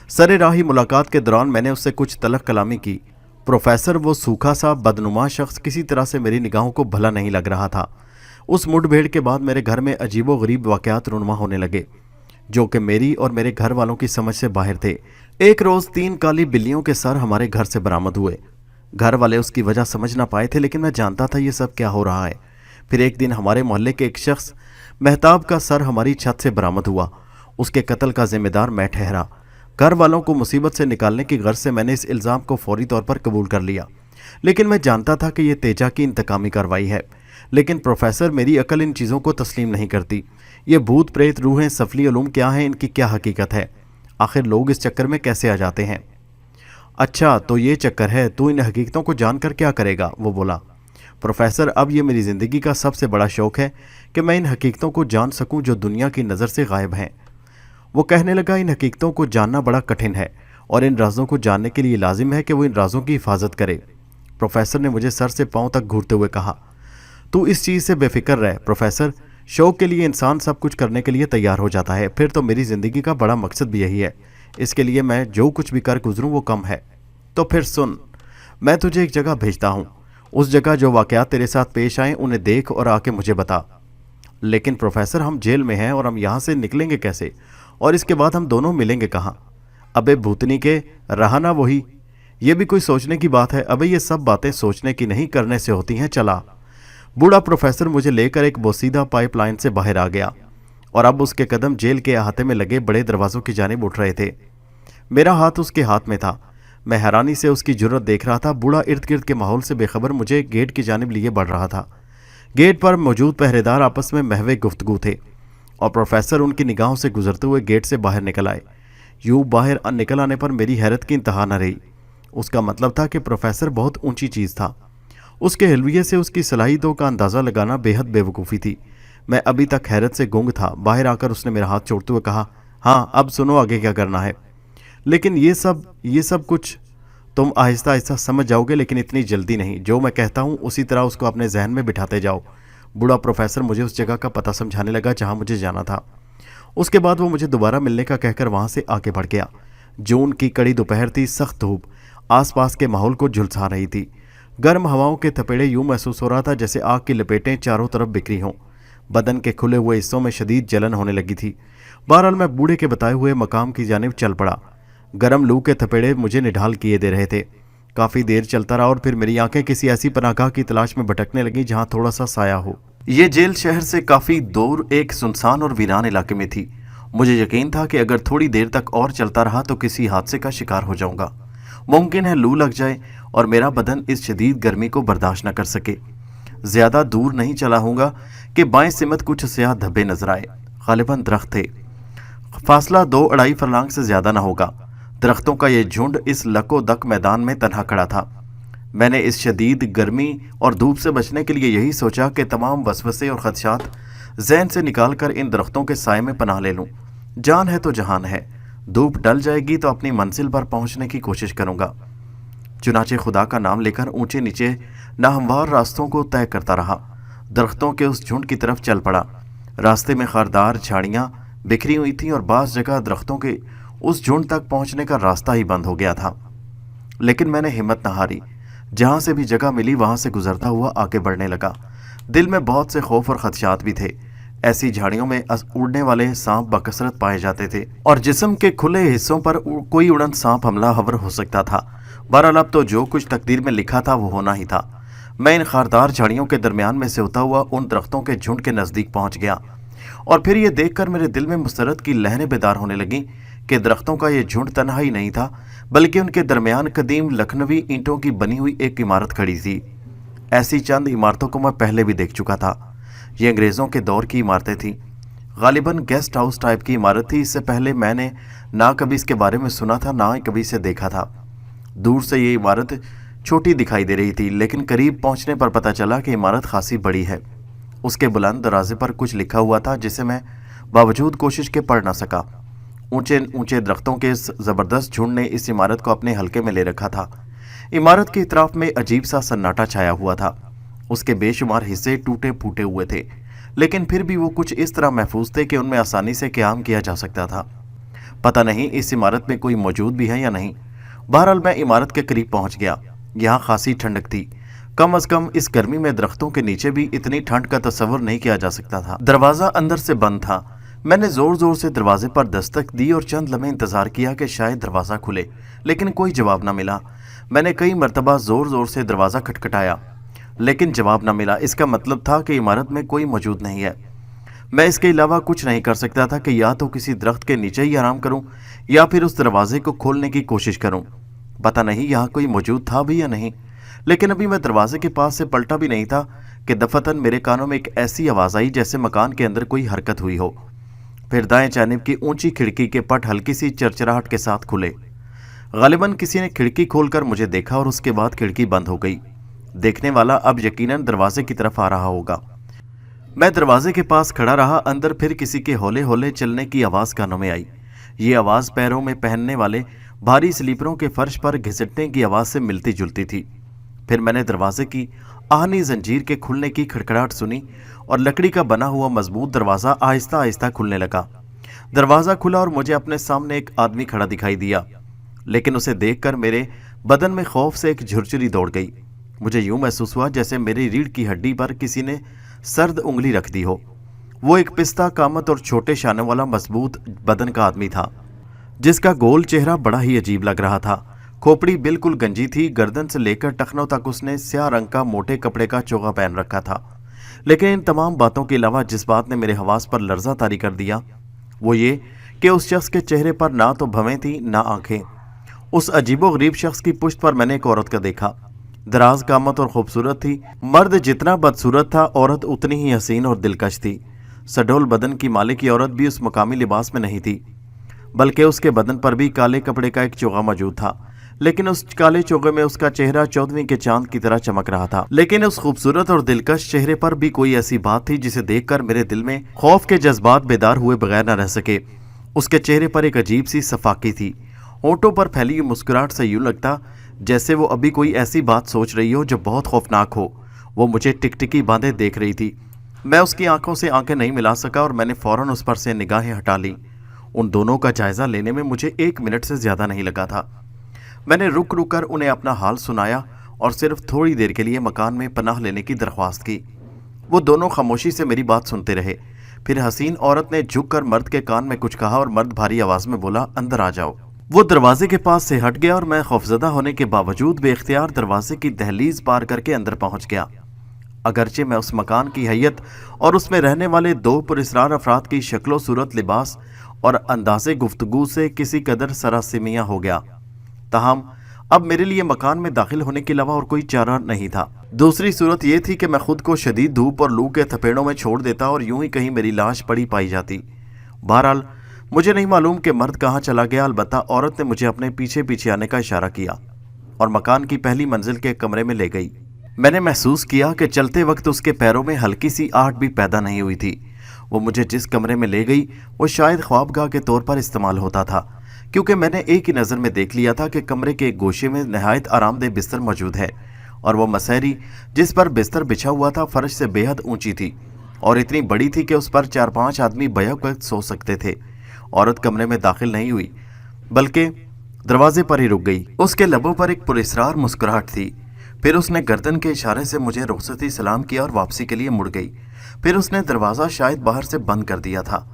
سر راہی ملاقات کے دوران میں نے اس سے کچھ تلخ کلامی کی۔ پروفیسر، وہ سوکھا سا بدنما شخص کسی طرح سے میری نگاہوں کو بھلا نہیں لگ رہا تھا۔ اس مٹ بھیڑ کے بعد میرے گھر میں عجیب و غریب واقعات رونما ہونے لگے، جو کہ میری اور میرے گھر والوں کی سمجھ سے باہر تھے۔ ایک روز 3 کالی بلیوں کے سر ہمارے گھر سے برآمد ہوئے۔ گھر والے اس کی وجہ سمجھ نہ پائے تھے، لیکن میں جانتا تھا یہ سب کیا ہو رہا ہے۔ پھر ایک دن ہمارے محلے کے ایک شخص مہتاب کا سر ہماری چھت سے برآمد ہوا۔ اس کے قتل کا ذمہ دار میں ٹھہرا۔ گھر والوں کو مصیبت سے نکالنے کی غرض سے میں نے اس الزام کو فوری طور پر قبول کر لیا، لیکن میں جانتا تھا کہ یہ تیجا کی انتقامی کارروائی ہے۔ لیکن پروفیسر، میری عقل ان چیزوں کو تسلیم نہیں کرتی۔ یہ بھوت پریت، روحیں، سفلی علوم کیا ہیں؟ ان کی کیا حقیقت ہے؟ آخر لوگ اس چکر میں کیسے آ جاتے ہیں؟ اچھا، تو یہ چکر ہے، تو ان حقیقتوں کو جان کر کیا کرے گا؟ وہ بولا۔ پروفیسر، اب یہ میری زندگی کا سب سے بڑا شوق ہے کہ میں ان حقیقتوں کو جان سکوں جو دنیا کی نظر سے غائب ہیں۔ وہ کہنے لگا، ان حقیقتوں کو جاننا بڑا کٹھن ہے، اور ان رازوں کو جاننے کے لیے لازم ہے کہ وہ ان رازوں کی حفاظت کرے۔ پروفیسر نے مجھے سر سے پاؤں تک گھورتے ہوئے کہا، تو اس چیز سے بے فکر رہ پروفیسر، شوق کے لیے انسان سب کچھ کرنے کے لیے تیار ہو جاتا ہے، پھر تو میری زندگی کا بڑا مقصد بھی یہی ہے، اس کے لیے میں جو کچھ بھی کر گزروں وہ کم ہے۔ تو پھر سن، میں تجھے ایک جگہ بھیجتا ہوں، اس جگہ جو واقعات تیرے ساتھ پیش آئیں انہیں دیکھ اور آ کے مجھے بتا۔ لیکن پروفیسر، ہم جیل میں ہیں اور ہم یہاں سے نکلیں گے کیسے؟ اور اس کے بعد ہم دونوں ملیں گے کہاں؟ ابے بھوتنی کے، رہا نا وہی، یہ بھی کوئی سوچنے کی بات ہے؟ ابے یہ سب باتیں سوچنے کی نہیں، کرنے سے ہوتی ہیں، چلا۔ بوڑھا پروفیسر مجھے لے کر ایک بوسیدہ پائپ لائن سے باہر آ گیا، اور اب اس کے قدم جیل کے احاطے میں لگے بڑے دروازوں کی جانب اٹھ رہے تھے۔ میرا ہاتھ اس کے ہاتھ میں تھا۔ میں حیرانی سے اس کی جرت دیکھ رہا تھا۔ بوڑھا ارد گرد کے ماحول سے بے خبر مجھے گیٹ کی جانب لیے بڑھ رہا تھا۔ گیٹ پر موجود پہرے دار آپس میں محو گفتگو تھے، اور پروفیسر ان کی نگاہوں سے گزرتے ہوئے گیٹ سے باہر نکل آئے۔ یوں باہر نکل آنے پر میری حیرت کی انتہا نہ رہی۔ اس کا مطلب تھا کہ پروفیسر بہت اونچی چیز تھا۔ اس کے حلویے سے اس کی صلاحیتوں کا اندازہ لگانا بے حد بے وقوفی تھی۔ میں ابھی تک حیرت سے گنگ تھا۔ باہر آ کر اس نے میرا ہاتھ چھوڑتے ہوئے کہا، ہاں اب سنو آگے کیا کرنا ہے۔ لیکن یہ سب کچھ تم آہستہ آہستہ سمجھ جاؤ گے، لیکن اتنی جلدی نہیں۔ جو میں کہتا ہوں اسی طرح اس کو اپنے ذہن میں بٹھاتے جاؤ۔ بوڑھا پروفیسر مجھے اس جگہ کا پتہ سمجھانے لگا جہاں مجھے جانا تھا۔ اس کے بعد وہ مجھے دوبارہ ملنے کا کہہ کر وہاں سے آگے بڑھ گیا۔ جون کی کڑی دوپہر تھی، سخت دھوپ آس پاس کے ماحول کو جھلسا رہی تھی۔ گرم ہواؤں کے تھپیڑے یوں محسوس ہو رہا تھا جیسے آگ کی لپیٹیں چاروں طرف بکھری ہوں۔ بدن کے کھلے ہوئے حصوں میں شدید جلن ہونے لگی تھی۔ بہرحال میں بوڑھے کے بتائے ہوئے مقام کی جانب چل پڑا۔ गर्म लू के थपेड़े मुझे निढाल किए दे रहे थे। काफ़ी देर चलता रहा और फिर मेरी आंखें किसी ऐसी पनाहगाह की तलाश में भटकने लगी जहां थोड़ा सा साया हो। ये जेल शहर से काफ़ी दूर एक सुनसान और वीरान इलाके में थी। मुझे यकीन था कि अगर थोड़ी देर तक और चलता रहा तो किसी हादसे का शिकार हो जाऊंगा। मुमकिन है लू लग जाए और मेरा बदन इस शदीद गर्मी को बर्दाश्त न कर सके। ज़्यादा दूर नहीं चला हूँगा कि बाएं सिमत कुछ स्याह धब्बे नजर आए। गालिबन दरख्त थे। फासला 2-2.5 फरलांग से ज़्यादा ना होगा। दरख्तों का ये झुंड इस लको दक मैदान में तन्हा खड़ा था। मैंने इस शदीद गर्मी और धूप से बचने के लिए यही सोचा कि तमाम वसवसे और खदशात जहन से निकाल कर इन दरख्तों के साए में पनाह ले लूँ। जान है तो जहान है। धूप ढल जाएगी तो अपनी मंजिल पर पहुँचने की कोशिश करूँगा। चुनाचे खुदा का नाम लेकर ऊंचे नीचे नाहमवार रास्तों को तय करता रहा। दरख्तों के उस झुंड की तरफ चल पड़ा। रास्ते में खारदार झाड़ियाँ बिखरी हुई थीं और बाज़ जगह दरख्तों के उस झुंड तक पहुंचने का रास्ता ही बंद हो गया था। लेकिन मैंने हिम्मत न हारी। जहां से भी जगह मिली वहां से गुजरता हुआ आगे बढ़ने लगा। दिल में बहुत से खौफ और खदशात भी थे। ऐसी झाड़ियों में उड़ने वाले सांप बकसरत पाए जाते थे और जिस्म के खुले हिस्सों पर कोई उड़न सांप हमलावर हो सकता था। बहरहाल अब तो जो कुछ तकदीर में लिखा था वो होना ही था। मैं इन खारदार झाड़ियों के दरमियान में से होता हुआ उन दरख्तों के झुंड के नज़दीक पहुंच गया और फिर ये देखकर मेरे दिल में मुसरत की लहरें बेदार होने लगीं कि दरख्तों का ये झुंड तन्हा ही नहीं था, बल्कि उनके दरमियान कदीम लखनवी ईंटों की बनी हुई एक इमारत खड़ी थी। ऐसी चंद इमारतों को मैं पहले भी देख चुका था। ये अंग्रेज़ों के दौर की इमारतें थीं। गालिबन गेस्ट हाउस टाइप की इमारत थी। इससे पहले मैंने ना कभी इसके बारे में सुना था, ना ही कभी इसे देखा था। दूर से ये इमारत छोटी दिखाई दे रही थी, लेकिन करीब पहुंचने पर पता चला कि इमारत खासी बड़ी है। उसके बुलंद दरवाजे पर कुछ लिखा हुआ था जिसे मैं बावजूद कोशिश के पढ़ ना सका। ऊंचे ऊंचे दरख्तों के इस ज़बरदस्त झुंड ने इस इमारत को अपने हल्के में ले रखा था। इमारत की इतराफ में अजीब सा सन्नाटा छाया हुआ था। उसके बेशुमार हिस्से टूटे फूटे हुए थे, लेकिन फिर भी वो कुछ इस तरह महफूज थे कि उनमें आसानी से क़याम किया जा सकता था। पता नहीं इस इमारत में कोई मौजूद भी है या नहीं। बहरहाल मैं इमारत के करीब पहुंच गया। यहाँ खासी ठंडक थी। कम अज़ कम इस गर्मी में दरख्तों के नीचे भी इतनी ठंड का तस्वर नहीं किया जा सकता था। दरवाज़ा अंदर से बंद था। मैंने ज़ोर ज़ोर से दरवाजे पर दस्तक दी और चंद लम्हे इंतज़ार किया कि शायद दरवाज़ा खुले, लेकिन कोई जवाब न मिला। मैंने कई मरतबा ज़ोर ज़ोर से दरवाज़ा खटखटाया, लेकिन जवाब न मिला। इसका मतलब था कि इमारत में कोई मौजूद नहीं है। मैं इसके अलावा कुछ नहीं कर सकता था कि या तो किसी दरख्त के नीचे ही आराम करूं या फिर उस दरवाजे को खोलने की कोशिश करूं। पता नहीं यहाँ कोई मौजूद था भी या नहीं, लेकिन अभी मैं दरवाजे के पास से पलटा भी नहीं था कि दफतन मेरे कानों में एक ऐसी आवाज़ आई जैसे मकान के अंदर कोई हरकत हुई हो। फिर दाएं जानिब की ऊंची खिड़की के पट हल्की सी चरचराहट के साथ खुले। गालिबन किसी ने खिड़की खोलकर मुझे देखा और उसके बाद खिड़की बंद हो गई। देखने वाला अब यकीनन दरवाजे की तरफ आ रहा होगा। मैं दरवाजे के पास खड़ा रहा। अंदर फिर किसी के हौले हौले चलने की आवाज़ कानों में आई। ये आवाज़ पैरों में पहनने वाले भारी स्लीपरों के फर्श पर घिसटने की आवाज़ से मिलती जुलती थी। फिर मैंने दरवाजे की आहनी जंजीर के खुलने की खड़खड़ाहट सुनी और लकड़ी का बना हुआ मजबूत दरवाज़ा आहिस्ता आहिस्ता खुलने लगा। दरवाज़ा खुला और मुझे अपने सामने एक आदमी खड़ा दिखाई दिया, लेकिन उसे देखकर मेरे बदन में खौफ से एक झुरझुरी दौड़ गई। मुझे यूं महसूस हुआ जैसे मेरी रीढ़ की हड्डी पर किसी ने सर्द उंगली रख दी हो। वो एक पिस्ता कामत और छोटे शानों वाला मजबूत बदन का आदमी था, जिसका गोल चेहरा बड़ा ही अजीब लग रहा था। खोपड़ी बिल्कुल गंजी थी। गर्दन से लेकर टखनों तक उसने स्याह रंग का मोटे कपड़े का चोगा पहन रखा था। लेकिन इन तमाम बातों के अलावा जिस बात ने मेरे हवास पर लर्जा तारी कर दिया वो ये कि उस शख्स के चेहरे पर ना तो भवें थी ना आंखें। उस अजीबोगरीब शख्स की पुश्त पर मैंने एक औरत का देखा। दराज कामत और खूबसूरत थी। मर्द जितना बदसूरत था, औरत उतनी ही हसीन और दिलकश थी। सडोल बदन की मालिक की औरत भी उस मकामी लिबास में नहीं थी, बल्कि उसके बदन पर भी काले कपड़े का एक चोगा मौजूद था। लेकिन उस काले चोगे में उसका चेहरा 14वीं के चांद की तरह चमक रहा था। लेकिन उस खूबसूरत और दिलकश चेहरे पर भी कोई ऐसी बात थी जिसे देखकर मेरे दिल में खौफ के जज्बात बेदार हुए बगैर न रह सके। उसके चेहरे पर एक अजीब सी सफाकी थी। होंठों पर फैली हुई मुस्कुराहट से यूं लगता जैसे वो अभी कोई ऐसी बात सोच रही हो जो बहुत खौफनाक हो। वो मुझे टिकटिकी बांधे देख रही थी। मैं उसकी आंखों से आंखें नहीं मिला सका और मैंने फौरन उस पर से निगाहें हटा ली। उन दोनों का जायजा लेने में मुझे 1 मिनट से ज्यादा नहीं लगा था। मैंने रुक रुक कर उन्हें अपना हाल सुनाया और सिर्फ थोड़ी देर के लिए मकान में पनाह लेने की दरख्वास्त की। वो दोनों खामोशी से मेरी बात सुनते रहे। फिर हसीन औरत ने झुक कर मर्द के कान में कुछ कहा और मर्द भारी आवाज में बोला, अंदर आ जाओ। वो दरवाजे के पास से हट गया और मैं खौफजदा होने के बावजूद बेख्तियार दरवाजे की दहलीज पार करके अंदर पहुंच गया। अगरचे मैं उस मकान की हैयत और उसमें रहने वाले दो पुरस्रार अफराद की शक्लो सूरत, लिबास और अंदाज़े गुफ्तगू से किसी कदर सरासिमिया हो गया, ताहम अब मेरे लिए मकान में दाखिल होने के अलावा और कोई चारा नहीं था। दूसरी सूरत यह थी कि मैं खुद को शदीद धूप और लू के थपेड़ों में छोड़ देता और यूं ही कहीं मेरी लाश पड़ी पाई जाती। बहरहाल मुझे नहीं मालूम कि मर्द कहाँ चला गया, अलबत्ता औरत ने मुझे अपने पीछे पीछे आने का इशारा किया और मकान की पहली मंजिल के कमरे में ले गई। मैंने महसूस किया कि चलते वक्त उसके पैरों में हल्की सी आहट भी पैदा नहीं हुई थी। वो मुझे जिस कमरे में ले गई वो शायद ख्वाबगाह के तौर पर इस्तेमाल होता था, क्योंकि मैंने एक ही नज़र में देख लिया था कि कमरे के एक गोशे में नहायत आरामदेह बिस्तर मौजूद है और वो मसहरी जिस पर बिस्तर बिछा हुआ था फर्श से बेहद ऊंची थी और इतनी बड़ी थी कि उस पर 4-5 आदमी बैक वक्त सो सकते थे। औरत कमरे में दाखिल नहीं हुई बल्कि दरवाजे पर ही रुक गई। उसके लबों पर एक पुरस्रार मुस्कुराहट थी। फिर उसने गर्दन के इशारे से मुझे रुखसती सलाम किया और वापसी के लिए मुड़ गई। फिर उसने दरवाज़ा शायद बाहर से बंद कर दिया था।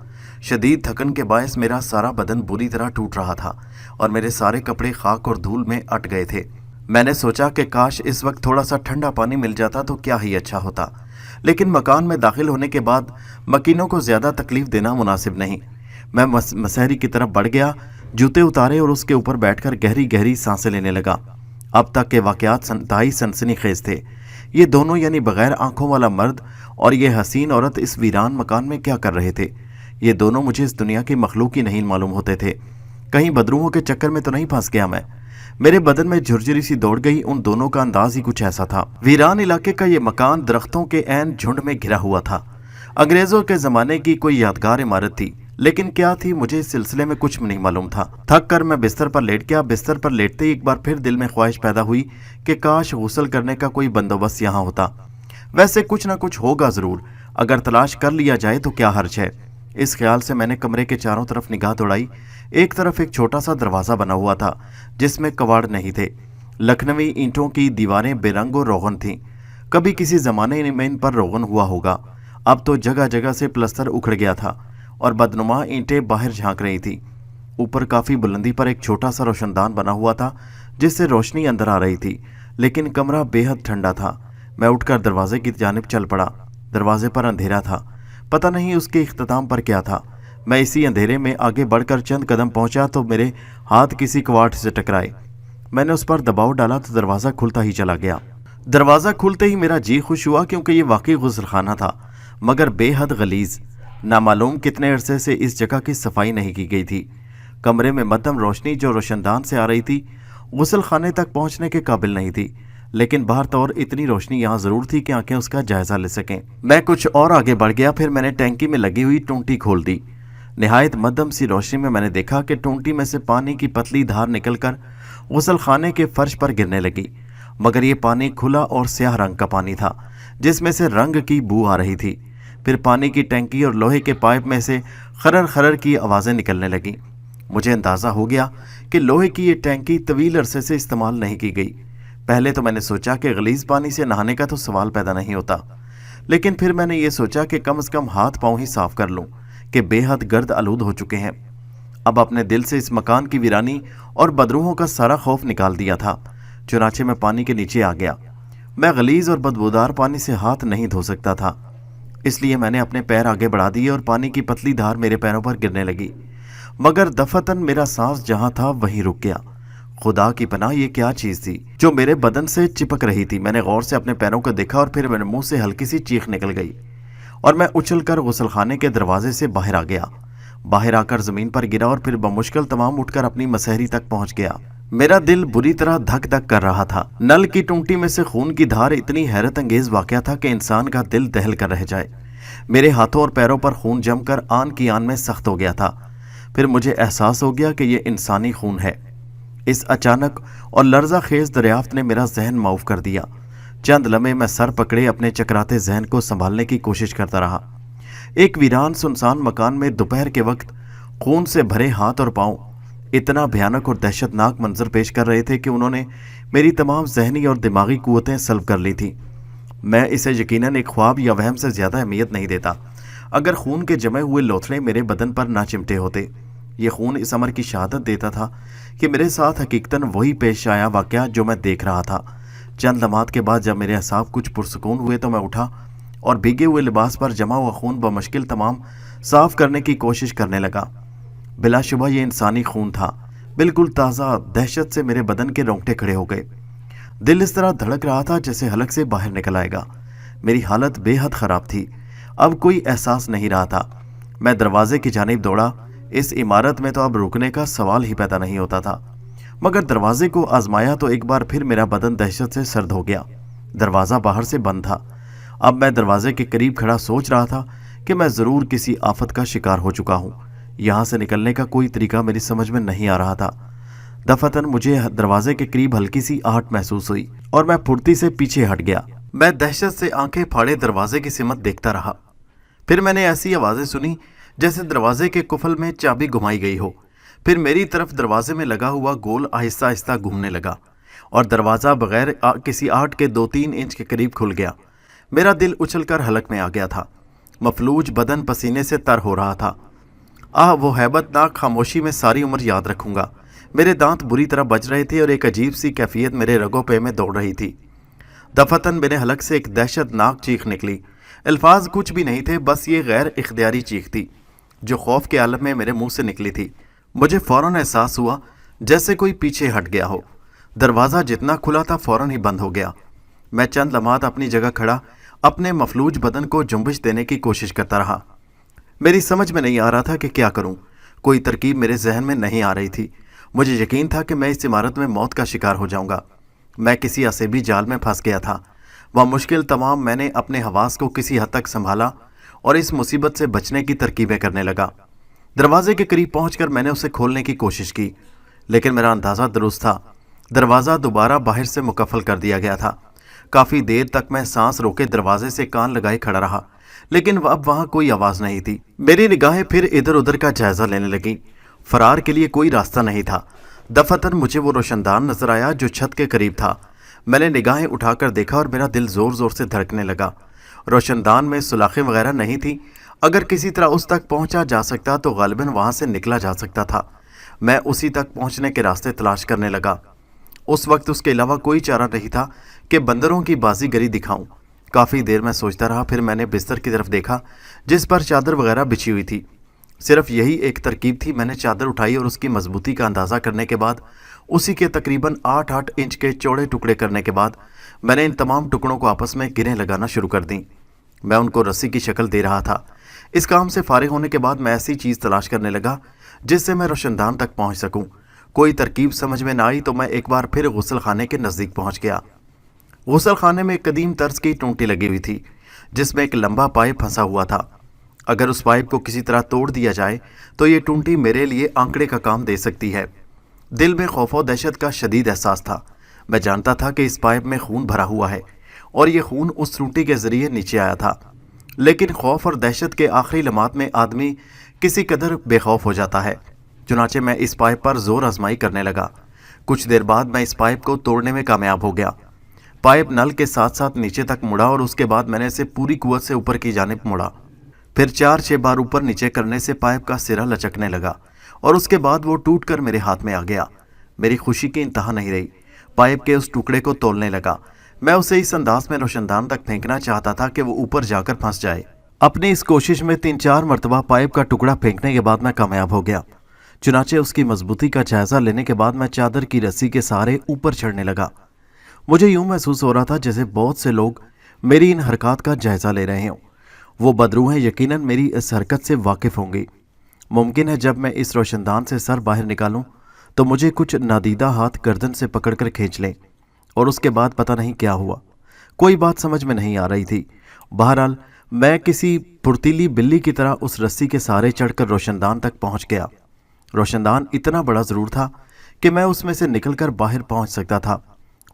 शदीद थकन के बायस मेरा सारा बदन बुरी तरह टूट रहा था और मेरे सारे कपड़े खाक और धूल में अट गए थे। मैंने सोचा कि काश इस वक्त थोड़ा सा ठंडा पानी मिल जाता तो क्या ही अच्छा होता, लेकिन मकान में दाखिल होने के बाद मकीनों को ज़्यादा तकलीफ देना मुनासिब नहीं। मैं मसहरी की तरफ बढ़ गया, जूते उतारे और उसके ऊपर बैठकर गहरी गहरी सांसें लेने लगा। अब तक के वाक़यात इंतहाई सनसनीखेज थे। ये दोनों यानी बग़ैर आंखों वाला मर्द और ये हसीन औरत इस वीरान मकान में क्या कर रहे थे? ये दोनों मुझे इस दुनिया की मखलूक ही नहीं मालूम होते थे। कहीं बदरूहों के चक्कर में तो नहीं फंस गया मैं? मेरे बदन में झुरझुरी सी दौड़ गई। उन दोनों का अंदाज ही कुछ ऐसा था। वीरान इलाके का ये मकान दरख्तों के ऐन झुंड में घिरा हुआ था। अंग्रेज़ों के ज़माने की कोई यादगार इमारत थी, लेकिन क्या थी मुझे इस सिलसिले में कुछ नहीं मालूम था। थक कर मैं बिस्तर पर लेट गया। बिस्तर पर लेटते ही एक बार फिर दिल में ख्वाहिश पैदा हुई कि काश गुस्ल करने का कोई बंदोबस्त यहाँ होता। वैसे कुछ ना कुछ होगा ज़रूर, अगर तलाश कर लिया जाए तो क्या हर्ज है। इस ख्याल से मैंने कमरे के चारों तरफ निगाह दौड़ाई। एक तरफ एक छोटा सा दरवाज़ा बना हुआ था जिसमें कवाड़ नहीं थे। लखनवी ईंटों की दीवारें बेरंग और रोगन थीं। कभी किसी ज़माने में इन पर रोगन हुआ होगा। अब तो जगह जगह से प्लस्तर उखड़ गया था और बदनुमा ईंटें बाहर झांक रही थी। ऊपर काफ़ी बुलंदी पर एक छोटा सा रोशनदान बना हुआ था जिससे रोशनी अंदर आ रही थी, लेकिन कमरा बेहद ठंडा था। मैं उठकर दरवाजे की जानिब चल पड़ा। दरवाजे पर अंधेरा था, पता नहीं उसके इख्तिताम पर क्या था। मैं इसी अंधेरे में आगे बढ़कर चंद कदम पहुंचा तो मेरे हाथ किसी कवाट से टकराए। मैंने उस पर दबाव डाला तो दरवाज़ा खुलता ही चला गया। दरवाज़ा खुलते ही मेरा जी खुश हुआ, क्योंकि ये वाकई गुस्लखाना था, मगर बेहद गलीज़। नामालूम कितने अरसे से इस जगह की सफाई नहीं की गई थी। कमरे में मध्यम रोशनी जो रोशनदान से आ रही थी गुस्ल खाने तक पहुंचने के काबिल नहीं थी, लेकिन बाहर तौर इतनी रोशनी यहाँ ज़रूर थी कि आंखें उसका जायज़ा ले सकें। मैं कुछ और आगे बढ़ गया। फिर मैंने टैंकी में लगी हुई टूंटी खोल दी। निहायत मध्यम सी रोशनी में मैंने देखा कि टूंटी में से पानी की पतली धार निकलकर गुस्ल खाने के फर्श पर गिरने लगी, मगर ये पानी खुला और स्याह रंग का पानी था जिसमें से रंग की बू आ रही थी। फिर पानी की टैंकी और लोहे के पाइप में से खरर खरर की आवाज़ें निकलने लगीं। मुझे अंदाज़ा हो गया कि लोहे की ये टैंकी तवील अरसे से इस्तेमाल नहीं की गई। पहले तो मैंने सोचा कि गलीज़ पानी से नहाने का तो सवाल पैदा नहीं होता, लेकिन फिर मैंने ये सोचा कि कम से कम हाथ पाँव ही साफ़ कर लूँ कि बेहद गर्द आलूद हो चुके हैं। अब अपने दिल से इस मकान की वीरानी और बदरूहों का सारा खौफ निकाल दिया था। चुनाचे मैं पानी के नीचे आ गया। मैं गलीज़ और बदबूदार पानी से हाथ नहीं धो सकता था, इसलिए मैंने अपने पैर आगे बढ़ा दिए और पानी की पतली धार मेरे पैरों पर गिरने लगी, मगर दफतन मेरा सांस जहां था वहीं रुक गया। खुदा की पनाह, ये क्या चीज़ थी जो मेरे बदन से चिपक रही थी? मैंने गौर से अपने पैरों को देखा और फिर मेरे मुंह से हल्की सी चीख निकल गई और मैं उछलकर गुस्लखाने के दरवाजे से बाहर आ गया। बाहर आकर ज़मीन पर गिरा और फिर बमुश्किल तमाम उठकर अपनी मसहरी तक पहुंच गया। मेरा दिल बुरी तरह धक धक कर रहा था। नल की टूंटी में से खून की धार इतनी हैरत अंगेज वाक़या था कि इंसान का दिल दहल कर रह जाए। मेरे हाथों और पैरों पर खून जमकर आन की आन में सख्त हो गया था। फिर मुझे एहसास हो गया कि यह इंसानी खून है। इस अचानक और लर्जा खेज दरियाफ्त ने मेरा जहन माऊफ कर दिया। चंद लम्हे मैं सर पकड़े अपने चकराते जहन को संभालने की कोशिश करता रहा। एक वीरान सुनसान मकान में दोपहर के वक्त खून से भरे हाथ और पांव इतना भयानक और दहशतनाक मंजर पेश कर रहे थे कि उन्होंने मेरी तमाम जहनी और दिमागी कुव्वतें सल्ब कर ली थी। मैं इसे यकीनन एक ख्वाब या वहम से ज़्यादा अहमियत नहीं देता। अगर खून के जमे हुए लोथड़े मेरे बदन पर ना चिमटे होते یہ خون اس امر کی شہادت دیتا تھا کہ میرے ساتھ حقیقتاً وہی پیش آیا واقعہ جو میں دیکھ رہا تھا۔ چند لمحات کے بعد جب میرے اعصاب کچھ پرسکون ہوئے تو میں اٹھا اور بھیگے ہوئے لباس پر جمع ہوا خون بمشکل تمام صاف کرنے کی کوشش کرنے لگا۔ بلا شبہ یہ انسانی خون تھا، بالکل تازہ۔ دہشت سے میرے بدن کے رونگٹے کھڑے ہو گئے۔ دل اس طرح دھڑک رہا تھا جیسے حلق سے باہر نکل آئے گا۔ میری حالت بے حد خراب تھی، اب کوئی احساس نہیں رہا تھا۔ میں دروازے کی جانب دوڑا۔ اس عمارت میں تو اب رکنے کا سوال ہی پیدا نہیں ہوتا تھا، مگر دروازے کو آزمایا تو ایک بار پھر میرا بدن دہشت سے سرد ہو گیا۔ دروازہ باہر سے بند تھا۔ اب میں دروازے کے قریب کھڑا سوچ رہا تھا کہ میں ضرور کسی آفت کا شکار ہو چکا ہوں۔ یہاں سے نکلنے کا کوئی طریقہ میری سمجھ میں نہیں آ رہا تھا۔ دفعتاً مجھے دروازے کے قریب ہلکی سی آہٹ محسوس ہوئی اور میں پھرتی سے پیچھے ہٹ گیا۔ میں دہشت سے آنکھیں پھاڑے دروازے کی سمت دیکھتا رہا۔ پھر میں نے ایسی آوازیں سنی جیسے دروازے کے قفل میں چابی گھمائی گئی ہو۔ پھر میری طرف دروازے میں لگا ہوا گول آہستہ آہستہ گھومنے لگا اور دروازہ بغیر کسی آہٹ کے 2-3 انچ کے قریب کھل گیا۔ میرا دل اچھل کر حلق میں آ گیا تھا۔ مفلوج بدن پسینے سے تر ہو رہا تھا۔ وہ ہیبت ناک خاموشی میں ساری عمر یاد رکھوں گا۔ میرے دانت بری طرح بج رہے تھے اور ایک عجیب سی کیفیت میرے رگوں پہ میں دوڑ رہی تھی۔ دفعتاً میرے حلق سے ایک دہشت ناک چیخ نکلی۔ الفاظ کچھ بھی نہیں تھے، بس یہ غیر اختیاری چیخ تھی جو خوف کے عالم میں میرے منہ سے نکلی تھی۔ مجھے فوراً احساس ہوا جیسے کوئی پیچھے ہٹ گیا ہو۔ دروازہ جتنا کھلا تھا فوراً ہی بند ہو گیا۔ میں چند لمحات اپنی جگہ کھڑا اپنے مفلوج بدن کو جنبش دینے کی کوشش کرتا رہا۔ میری سمجھ میں نہیں آ رہا تھا کہ کیا کروں۔ کوئی ترکیب میرے ذہن میں نہیں آ رہی تھی۔ مجھے یقین تھا کہ میں اس عمارت میں موت کا شکار ہو جاؤں گا۔ میں کسی اسیبی جال میں پھنس گیا تھا۔ وہ مشکل تمام میں نے اپنے حواس کو کسی حد تک سنبھالا اور اس مصیبت سے بچنے کی ترکیبیں کرنے لگا۔ دروازے کے قریب پہنچ کر میں نے اسے کھولنے کی کوشش کی، لیکن میرا اندازہ درست تھا۔ دروازہ دوبارہ باہر سے مقفل کر دیا گیا تھا۔ کافی دیر تک میں سانس روکے دروازے سے کان لگائے کھڑا رہا، لیکن اب وہاں کوئی آواز نہیں تھی۔ میری نگاہیں پھر ادھر ادھر کا جائزہ لینے لگیں۔ فرار کے لیے کوئی راستہ نہیں تھا۔ دفعتاً مجھے وہ روشن دان نظر آیا جو چھت کے قریب تھا۔ میں نے نگاہیں اٹھا کر دیکھا اور میرا دل زور زور سے دھڑکنے لگا۔ روشن دان میں سلاخیں وغیرہ نہیں تھی۔ اگر کسی طرح اس تک پہنچا جا سکتا تو غالباً وہاں سے نکلا جا سکتا تھا۔ میں اسی تک پہنچنے کے راستے تلاش کرنے لگا۔ اس وقت اس کے علاوہ کوئی چارہ نہیں تھا کہ بندروں کی بازی گری دکھاؤں۔ کافی دیر میں سوچتا رہا، پھر میں نے بستر کی طرف دیکھا جس پر چادر وغیرہ بچھی ہوئی تھی۔ صرف یہی ایک ترکیب تھی۔ میں نے چادر اٹھائی اور اس کی مضبوطی کا اندازہ کرنے کے بعد اسی کے تقریباً 8 انچ کے چوڑے ٹکڑے کرنے کے بعد میں نے ان تمام ٹکڑوں کو آپس میں گرہیں لگانا شروع کر دیں۔ میں ان کو رسی کی شکل دے رہا تھا۔ اس کام سے فارغ ہونے کے بعد میں ایسی چیز تلاش کرنے لگا جس سے میں روشن دان تک پہنچ سکوں۔ کوئی ترکیب سمجھ میں نہ آئی تو میں ایک بار پھر غسل خانے کے نزدیک پہنچ گیا۔ غسل خانے میں ایک قدیم طرز کی ٹونٹی لگی ہوئی تھی جس میں ایک لمبا پائپ پھنسا ہوا تھا۔ اگر اس پائپ کو کسی طرح توڑ دیا جائے تو یہ ٹونٹی میرے لیے آنکڑے کا کام دے سکتی ہے۔ دل میں خوف و دہشت کا شدید احساس تھا۔ میں جانتا تھا کہ اس پائپ میں خون بھرا ہوا ہے اور یہ خون اس ٹونٹی کے ذریعے نیچے آیا تھا، لیکن خوف اور دہشت کے آخری لمحات میں آدمی کسی قدر بے خوف ہو جاتا ہے۔ چنانچہ میں اس پائپ پر زور آزمائی کرنے لگا۔ کچھ دیر بعد میں اس پائپ کو توڑنے میں کامیاب ہو گیا۔ پائپ نل کے ساتھ ساتھ نیچے تک مڑا اور اس کے بعد میں نے اسے پوری قوت سے اوپر کی جانب مڑا۔ پھر 4-6 بار اوپر نیچے کرنے سے پائپ کا سرا لچکنے لگا اور اس کے بعد وہ ٹوٹ کر میرے ہاتھ میں آ گیا۔ میری خوشی کی انتہا نہیں رہی۔ پائپ کے اس ٹکڑے کو تولنے لگا۔ میں اسے اس انداز میں روشن دان تک پھینکنا چاہتا تھا کہ وہ اوپر جا کر پھنس جائے۔ اپنی اس کوشش میں 3-4 مرتبہ پائپ کا ٹکڑا پھینکنے کے بعد میں کامیاب ہو گیا۔ چنانچہ اس کی مضبوطی کا جائزہ لینے کے بعد میں چادر کی رسی کے سہارے اوپر چڑھنے لگا۔ مجھے یوں محسوس ہو رہا تھا جیسے بہت سے لوگ میری ان حرکات کا جائزہ لے رہے ہوں۔ وہ بدروح یقیناً میری اس حرکت سے واقف ہوں گی۔ ممکن ہے جب میں اس روشن دان سے سر باہر نکالوں تو مجھے کچھ نادیدہ ہاتھ گردن سے پکڑ کر کھینچ لیں، اور اس کے بعد پتہ نہیں کیا ہوا۔ کوئی بات سمجھ میں نہیں آ رہی تھی۔ بہرحال میں کسی پھرتیلی بلی کی طرح اس رسی کے سہارے چڑھ کر روشن دان تک پہنچ گیا۔ روشن دان اتنا بڑا ضرور تھا کہ میں اس میں سے نکل کر باہر پہنچ سکتا تھا۔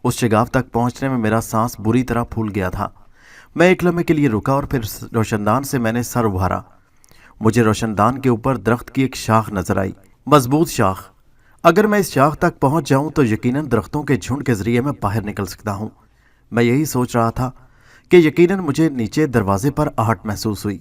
اس شگاف تک پہنچنے میں میرا سانس بری طرح پھول گیا تھا۔ میں ایک لمحے کے لیے رکا اور پھر روشن دان سے میں نے سر ابھارا۔ مجھے روشن دان کے اوپر درخت کی ایک شاخ نظر آئی، مضبوط شاخ۔ اگر میں اس شاخ تک پہنچ جاؤں تو یقیناً درختوں کے جھنڈ کے ذریعے میں باہر نکل سکتا ہوں۔ میں یہی سوچ رہا تھا کہ یقیناً مجھے نیچے دروازے پر آہٹ محسوس ہوئی۔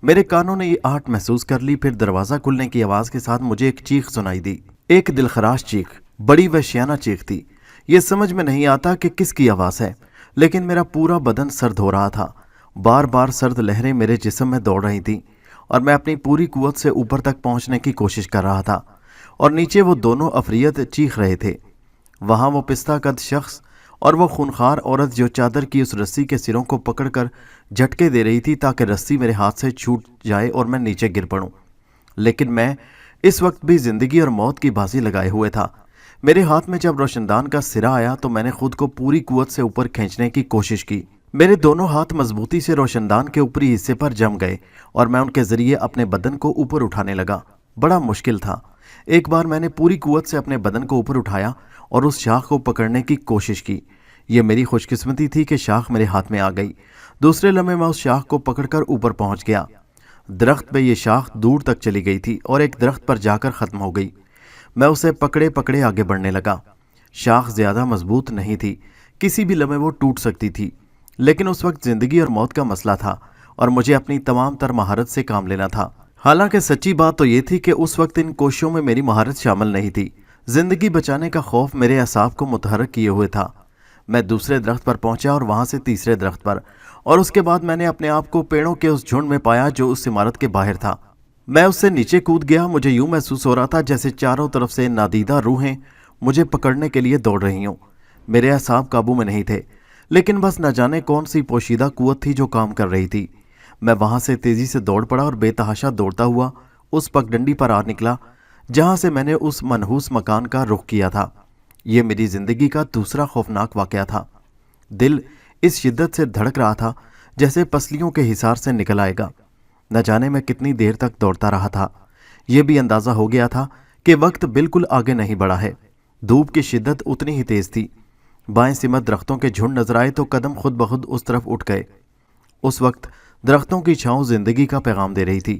میرے کانوں نے یہ آہٹ محسوس کر لی، پھر دروازہ کھلنے کی آواز کے ساتھ مجھے ایک چیخ سنائی دی، ایک دلخراش چیخ، بڑی وحشیانہ چیخ تھی۔ یہ سمجھ میں نہیں آتا کہ کس کی آواز ہے، لیکن میرا پورا بدن سرد ہو رہا تھا۔ بار بار سرد لہریں میرے جسم میں دوڑ رہی تھیں اور میں اپنی پوری قوت سے اوپر تک پہنچنے کی کوشش کر رہا تھا، اور نیچے وہ دونوں افریت چیخ رہے تھے۔ وہاں وہ پستہ قد شخص اور وہ خونخوار عورت جو چادر کی اس رسی کے سروں کو پکڑ کر جھٹکے دے رہی تھی تاکہ رسی میرے ہاتھ سے چھوٹ جائے اور میں نیچے گر پڑوں۔ لیکن میں اس وقت بھی زندگی اور موت کی بازی لگائے ہوئے تھا۔ میرے ہاتھ میں جب روشن دان کا سرا آیا تو میں نے خود کو پوری قوت سے اوپر کھینچنے کی کوشش کی۔ میرے دونوں ہاتھ مضبوطی سے روشن دان کے اوپری حصے پر جم گئے اور میں ان کے ذریعے اپنے بدن کو اوپر اٹھانے لگا۔ بڑا مشکل تھا۔ ایک بار میں نے پوری قوت سے اپنے بدن کو اوپر اٹھایا اور اس شاخ کو پکڑنے کی کوشش کی۔ یہ میری خوش قسمتی تھی کہ شاخ میرے ہاتھ میں آ گئی۔ دوسرے لمحے میں اس شاخ کو پکڑ کر اوپر پہنچ گیا۔ درخت پہ یہ شاخ دور تک چلی گئی تھی اور ایک درخت پر جا کر ختم ہو گئی۔ میں اسے پکڑے پکڑے آگے بڑھنے لگا۔ شاخ زیادہ مضبوط نہیں تھی، کسی بھی لمحے وہ ٹوٹ سکتی تھی، لیکن اس وقت زندگی اور موت کا مسئلہ تھا اور مجھے اپنی تمام تر مہارت سے کام لینا تھا۔ حالانکہ سچی بات تو یہ تھی کہ اس وقت ان کوششوں میں میری مہارت شامل نہیں تھی۔ زندگی بچانے کا خوف میرے اعصاب کو متحرک کیے ہوئے تھا۔ میں دوسرے درخت پر پہنچا اور وہاں سے تیسرے درخت پر، اور اس کے بعد میں نے اپنے آپ کو پیڑوں کے اس جھنڈ میں پایا جو اس عمارت کے باہر تھا۔ میں اس سے نیچے کود گیا۔ مجھے یوں محسوس ہو رہا تھا جیسے چاروں طرف سے نادیدہ روحیں مجھے پکڑنے کے لیے دوڑ رہی ہوں۔ میرے اعصاب قابو میں نہیں تھے، لیکن بس نہ جانے کون سی پوشیدہ قوت تھی جو کام کر رہی تھی۔ میں وہاں سے تیزی سے دوڑ پڑا اور بے تحاشا دوڑتا ہوا اس پگڈنڈی پر آ نکلا جہاں سے میں نے اس منحوس مکان کا رخ کیا تھا۔ یہ میری زندگی کا دوسرا خوفناک واقعہ تھا۔ دل اس شدت سے دھڑک رہا تھا جیسے پسلیوں کے حصار سے نکل آئے گا۔ نہ جانے میں کتنی دیر تک دوڑتا رہا تھا۔ یہ بھی اندازہ ہو گیا تھا کہ وقت بالکل آگے نہیں بڑھا ہے۔ دھوپ کی شدت اتنی ہی تیز تھی۔ بائیں سمت درختوں کے جھنڈ نظر آئے تو قدم خود بخود اس طرف اٹھ گئے۔ اس وقت درختوں کی چھاؤں زندگی کا پیغام دے رہی تھی۔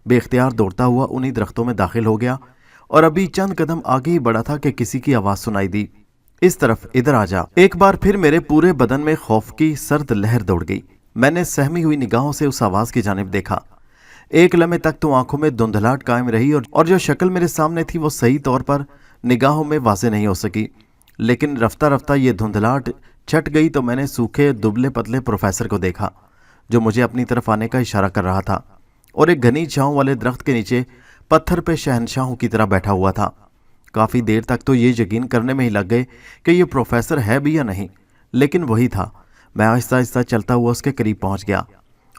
بے اختیار دوڑتا ہوا انہی درختوں میں داخل ہو گیا اور ابھی چند قدم آگے ہی بڑھا تھا کہ کسی کی آواز سنائی دی، اس طرف، ادھر آ جا۔ ایک بار پھر میرے پورے بدن میں خوف کی سرد لہر دوڑ گئی۔ میں نے سہمی ہوئی نگاہوں سے اس آواز کی جانب دیکھا۔ ایک لمحے تک تو آنکھوں میں دھندلاہٹ قائم رہی اور جو شکل میرے سامنے تھی وہ صحیح طور پر نگاہوں میں واضح نہیں ہو سکی، لیکن رفتہ رفتہ یہ دھندلاہٹ چھٹ گئی تو میں نے سوکھے دبلے پتلے پروفیسر کو دیکھا جو مجھے اپنی طرف آنے کا اشارہ کر رہا تھا اور ایک گھنی چھاؤں والے درخت کے نیچے پتھر پہ شہنشاہوں کی طرح بیٹھا ہوا تھا۔ کافی دیر تک تو یہ یقین کرنے میں ہی لگ گئے کہ یہ پروفیسر ہے بھی یا نہیں، لیکن وہی تھا۔ میں آہستہ آہستہ چلتا ہوا اس کے قریب پہنچ گیا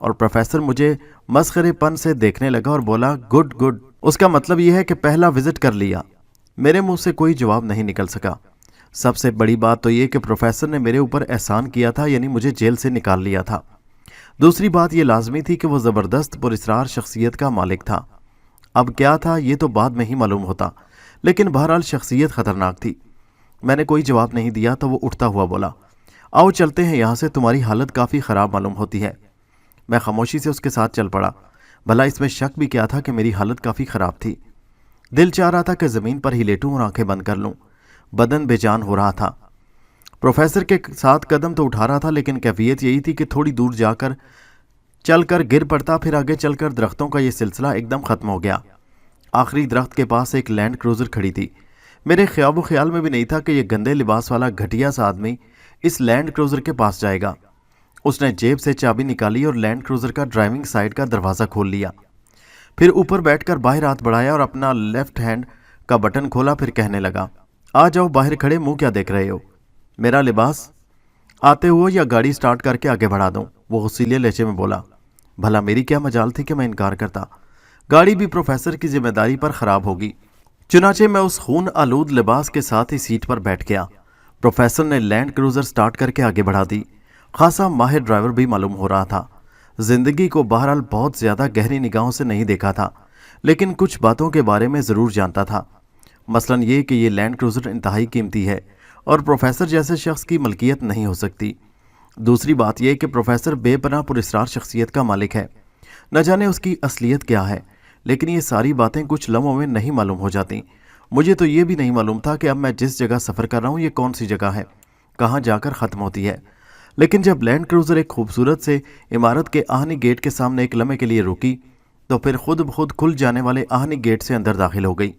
اور پروفیسر مجھے مسخرے پن سے دیکھنے لگا اور بولا، گڈ گڈ، اس کا مطلب یہ ہے کہ پہلا وزٹ کر لیا۔ میرے منہ سے کوئی جواب نہیں نکل سکا۔ سب سے بڑی بات تو یہ کہ پروفیسر نے میرے اوپر احسان کیا تھا، یعنی مجھے جیل سے نکال لیا تھا۔ دوسری بات یہ لازمی تھی کہ وہ زبردست پراسرار شخصیت کا مالک تھا۔ اب کیا تھا یہ تو بعد میں ہی معلوم ہوتا، لیکن بہرحال شخصیت خطرناک تھی۔ میں نے کوئی جواب نہیں دیا تو وہ اٹھتا ہوا بولا، آؤ چلتے ہیں یہاں سے، تمہاری حالت کافی خراب معلوم ہوتی ہے۔ میں خاموشی سے اس کے ساتھ چل پڑا۔ بھلا اس میں شک بھی کیا تھا کہ میری حالت کافی خراب تھی۔ دل چاہ رہا تھا کہ زمین پر ہی لیٹوں اور آنکھیں بند کر لوں۔ بدن بے جان ہو رہا تھا۔ پروفیسر کے ساتھ قدم تو اٹھا رہا تھا، لیکن کیفیت یہی تھی کہ تھوڑی دور جا کر چل کر گر پڑتا، پھر آگے چل کر درختوں کا یہ سلسلہ ایک دم ختم ہو گیا۔ آخری درخت کے پاس ایک لینڈ کروزر کھڑی تھی۔ میرے خواب و خیال میں بھی نہیں تھا کہ یہ گندے لباس والا گھٹیا سا آدمی اس لینڈ کروزر کے پاس جائے گا۔ اس نے جیب سے چابی نکالی اور لینڈ کروزر کا ڈرائیونگ سائیڈ کا دروازہ کھول لیا، پھر اوپر بیٹھ کر باہر ہاتھ بڑھایا اور اپنا لیفٹ ہینڈ کا بٹن کھولا، پھر کہنے لگا، آ جاؤ باہر کھڑے، منہ کیا دیکھ رہے ہو؟ میرا لباس آتے ہو یا گاڑی سٹارٹ کر کے آگے بڑھا دوں؟ وہ غصیلے لہجے میں بولا۔ بھلا میری کیا مجال تھی کہ میں انکار کرتا؟ گاڑی بھی پروفیسر کی ذمہ داری پر خراب ہوگی۔ چنانچہ میں اس خون آلود لباس کے ساتھ ہی سیٹ پر بیٹھ گیا۔ پروفیسر نے لینڈ کروزر سٹارٹ کر کے آگے بڑھا دی۔ خاصا ماہر ڈرائیور بھی معلوم ہو رہا تھا۔ زندگی کو بہرحال بہت زیادہ گہری نگاہوں سے نہیں دیکھا تھا، لیکن کچھ باتوں کے بارے میں ضرور جانتا تھا۔ مثلاً یہ کہ یہ لینڈ کروزر انتہائی قیمتی ہے اور پروفیسر جیسے شخص کی ملکیت نہیں ہو سکتی۔ دوسری بات یہ کہ پروفیسر بے پناہ پراسرار شخصیت کا مالک ہے۔ نہ جانے اس کی اصلیت کیا ہے، لیکن یہ ساری باتیں کچھ لمحوں میں نہیں معلوم ہو جاتی۔ مجھے تو یہ بھی نہیں معلوم تھا کہ اب میں جس جگہ سفر کر رہا ہوں یہ کون سی جگہ ہے، کہاں جا کر ختم ہوتی ہے۔ लेकिन जब लैंड क्रूजर एक खूबसूरत से इमारत के आहनी गेट के सामने एक लम्हे के लिए रुकी तो फिर खुद ब खुद खुल जाने वाले आहनी गेट से अंदर दाखिल हो गई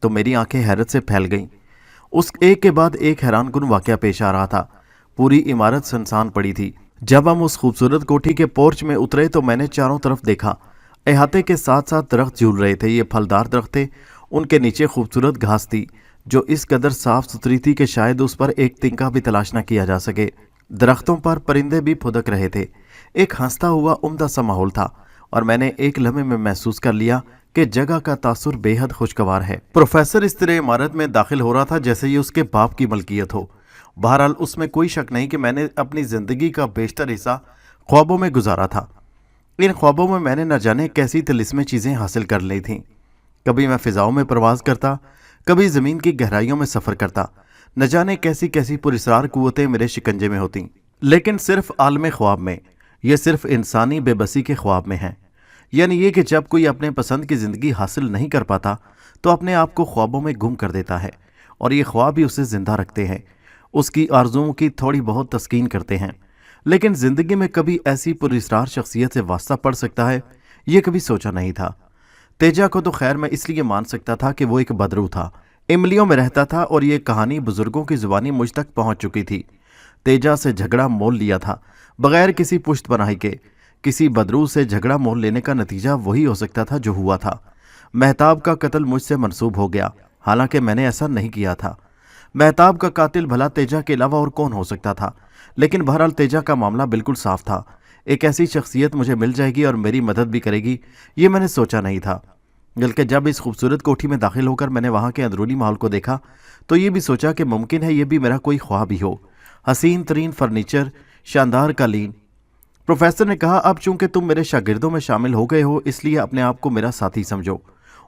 तो मेरी आंखें हैरत से फैल गईं। उस एक के बाद एक हैरानकुन वाकया पेश आ रहा था। पूरी इमारत सुनसान पड़ी थी। जब हम उस खूबसूरत कोठी के पोर्च में उतरे तो मैंने चारों तरफ देखा। अहाते के साथ साथ दरख्त झूल रहे थे। ये फलदार दरख्त थे, उनके नीचे खूबसूरत घास थी जो इस कदर साफ सुथरी थी कि शायद उस पर एक तिनका भी तलाश न किया जा सके। दरख्तों पर परिंदे भी फुदक रहे थे। एक हंसता हुआ उम्दा सा माहौल था और मैंने एक लम्हे में महसूस कर लिया कि जगह का तासुर बेहद खुशगवार है। प्रोफेसर इस तरह इमारत में दाखिल हो रहा था जैसे ये उसके बाप की मलकियत हो। बहरहाल उसमें कोई शक नहीं कि मैंने अपनी ज़िंदगी का बेशतर हिस्सा ख्वाबों में गुजारा था। इन ख्वाबों में मैंने न जाने कैसी तिलिस्मी चीज़ें हासिल कर ली थीं। कभी मैं फ़िज़ाओं में परवाज़ करता, कभी ज़मीन की गहराइयों में सफ़र करता। न जाने कैसी कैसी पुरस्रार कुव्वतें मेरे शिकंजे में होती, लेकिन सिर्फ आलम ख्वाब में। यह सिर्फ इंसानी बेबसी के ख्वाब में है। यानी ये कि जब कोई अपने पसंद की ज़िंदगी हासिल नहीं कर पाता तो अपने आप को ख्वाबों में गुम कर देता है और ये ख्वाब ही उसे ज़िंदा रखते हैं, उसकी आरज़ुओं की थोड़ी बहुत तस्कीन करते हैं। लेकिन ज़िंदगी में कभी ऐसी पुरस्रार शख्सियत से वास्ता पड़ सकता है, ये कभी सोचा नहीं था। तेजा को तो खैर मैं इसलिए मान सकता था कि वो एक बदरू था, इमलियों में रहता था और ये कहानी बुजुर्गों की ज़ुबानी मुझ तक पहुंच चुकी थी। तेजा से झगड़ा मोल लिया था बगैर किसी पुश्त पनाही के। किसी बदरू से झगड़ा मोल लेने का नतीजा वही हो सकता था जो हुआ था। महताब का कत्ल मुझसे मंसूब हो गया, हालांकि मैंने ऐसा नहीं किया था। महताब का कातिल भला तेजा के अलावा और कौन हो सकता था। लेकिन बहरहाल तेजा का मामला बिल्कुल साफ था। एक ऐसी शख्सियत मुझे मिल जाएगी और मेरी मदद भी करेगी, ये मैंने सोचा नहीं था। बल्कि जब इस खूबसूरत कोठी में दाखिल होकर मैंने वहाँ के अंदरूनी माहौल को देखा तो ये भी सोचा कि मुमकिन है ये भी मेरा कोई ख्वाब ही हो। हसीन तरीन फर्नीचर, शानदार कालीन। प्रोफेसर ने कहा, अब चूंकि तुम मेरे शागिर्दों में शामिल हो गए हो इसलिए अपने आप को मेरा साथी समझो।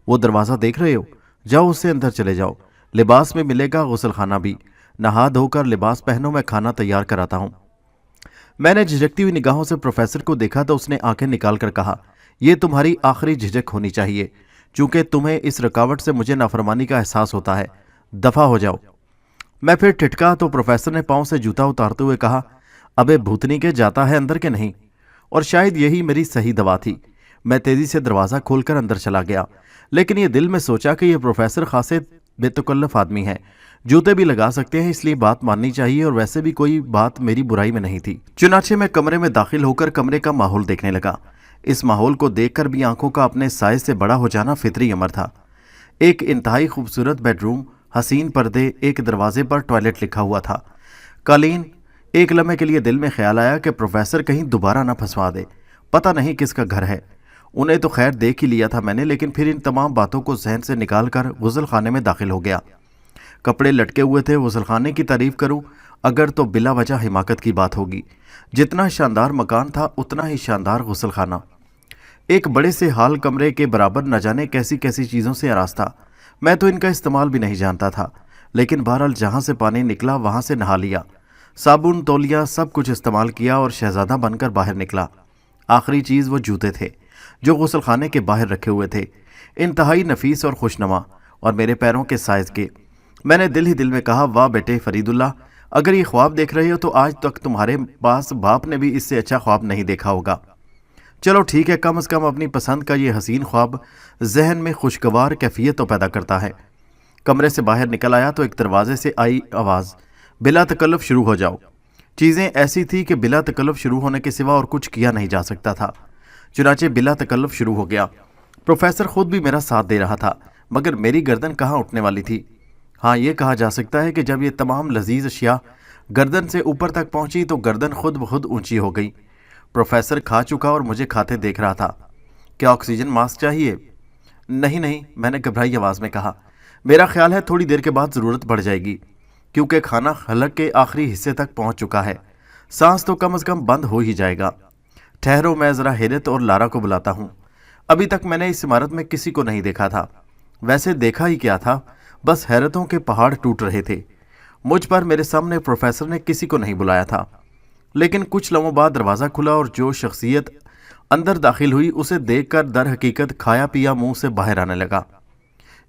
वो दरवाज़ा देख रहे हो, जाओ उससे अंदर चले जाओ। लिबास में मिलेगा गुसल खाना भी। नहा धोकर लिबास पहनो, मैं खाना तैयार कराता हूँ। मैंने झिझकती हुई निगाहों से प्रोफेसर को देखा तो उसने आंखें निकाल कर कहा, यह तुम्हारी आखिरी झिझक होनी चाहिए, चूंकि तुम्हें इस रुकावट से मुझे नाफरमानी का एहसास होता है। दफ़ा हो जाओ। मैं फिर ठिठका तो प्रोफेसर ने पाँव से जूता उतारते हुए कहा, अबे भूतनी के जाता है अंदर के नहीं। और शायद यही मेरी सही दवा थी। मैं तेज़ी से दरवाज़ा खोलकर अंदर चला गया, लेकिन ये दिल में सोचा कि यह प्रोफेसर खासे बेतकल्लफ आदमी है, जूते भी लगा सकते हैं, इसलिए बात माननी चाहिए और वैसे भी कोई बात मेरी बुराई में नहीं थी। चुनाचे मैं कमरे में दाखिल होकर कमरे का माहौल देखने लगा। इस माहौल को देखकर भी आंखों का अपने साइज से बड़ा हो जाना फितरी अमर था। एक इंतहाई खूबसूरत बेडरूम, हसीन पर्दे, एक दरवाजे पर टॉयलेट लिखा हुआ था, कालीन। एक लम्हे के लिए दिल में ख्याल आया कि प्रोफेसर कहीं दोबारा ना फंसवा दे। पता नहीं किसका घर है। उन्हें तो खैर देख ही लिया था मैंने, लेकिन फिर इन तमाम बातों को जहन से निकाल कर गुसल खाने में दाखिल हो गया। कपड़े लटके हुए थे। गुसल खाने की तारीफ करूं अगर तो बिला वजह हिमाकत की बात होगी। जितना शानदार मकान था उतना ही शानदार गुसल खाना। एक बड़े से हाल कमरे के बराबर न जाने कैसी कैसी चीज़ों से आराज था। मैं तो इनका इस्तेमाल भी नहीं जानता था, लेकिन बहरहाल जहाँ से पानी निकला वहाँ से नहा लिया। साबुन, तौलिया, सब कुछ इस्तेमाल किया और शहजादा बनकर बाहर निकला। आखिरी चीज़ वो जूते थे जो गुसल खाने के बाहर रखे हुए थे, इंतहाई नफीस और खुशनुमा और मेरे पैरों के साइज़ के। मैंने दिल ही दिल में कहा, वाह बेटे फरीदुल्लाह, अगर ये ख्वाब देख रहे हो तो आज तक तुम्हारे पास बाप ने भी इससे अच्छा ख्वाब नहीं देखा होगा। चलो ठीक है, कम से कम अपनी पसंद का ये हसीन ख्वाब जहन में खुशगवार कैफियत तो पैदा करता है। कमरे से बाहर निकल आया तो एक दरवाजे से आई आवाज़, बिला तकल्लुफ शुरू हो जाओ। चीज़ें ऐसी थी कि बिला तकल्लुफ शुरू होने के सिवा और कुछ किया नहीं जा सकता था। चुनाचे बिला तकल्लुफ शुरू हो गया। प्रोफेसर खुद भी मेरा साथ दे रहा था, मगर मेरी गर्दन कहाँ उठने वाली थी। हाँ, ये कहा जा सकता है कि जब ये तमाम लजीज अशिया गर्दन से ऊपर तक पहुंची तो गर्दन खुद ब खुद ऊंची हो गई। प्रोफेसर खा चुका और मुझे खाते देख रहा था। क्या ऑक्सीजन मास्क चाहिए? नहीं नहीं, मैंने घबराई आवाज़ में कहा। मेरा ख्याल है थोड़ी देर के बाद ज़रूरत पड़ जाएगी, क्योंकि खाना हलक के आखिरी हिस्से तक पहुंच चुका है। सांस तो कम से कम बंद हो ही जाएगा। ठहरो, मैं ज़रा हेरत और लारा को बुलाता हूँ। अभी तक मैंने इस इमारत में किसी को नहीं देखा था। वैसे देखा ही क्या था, बस हैरतों के पहाड़ टूट रहे थे मुझ पर। मेरे सामने प्रोफेसर ने किसी को नहीं बुलाया था। लेकिन कुछ लम्हों बाद दरवाज़ा खुला और जो शख्सियत अंदर दाखिल हुई उसे देखकर दर हकीकत खाया पिया मुंह से बाहर आने लगा।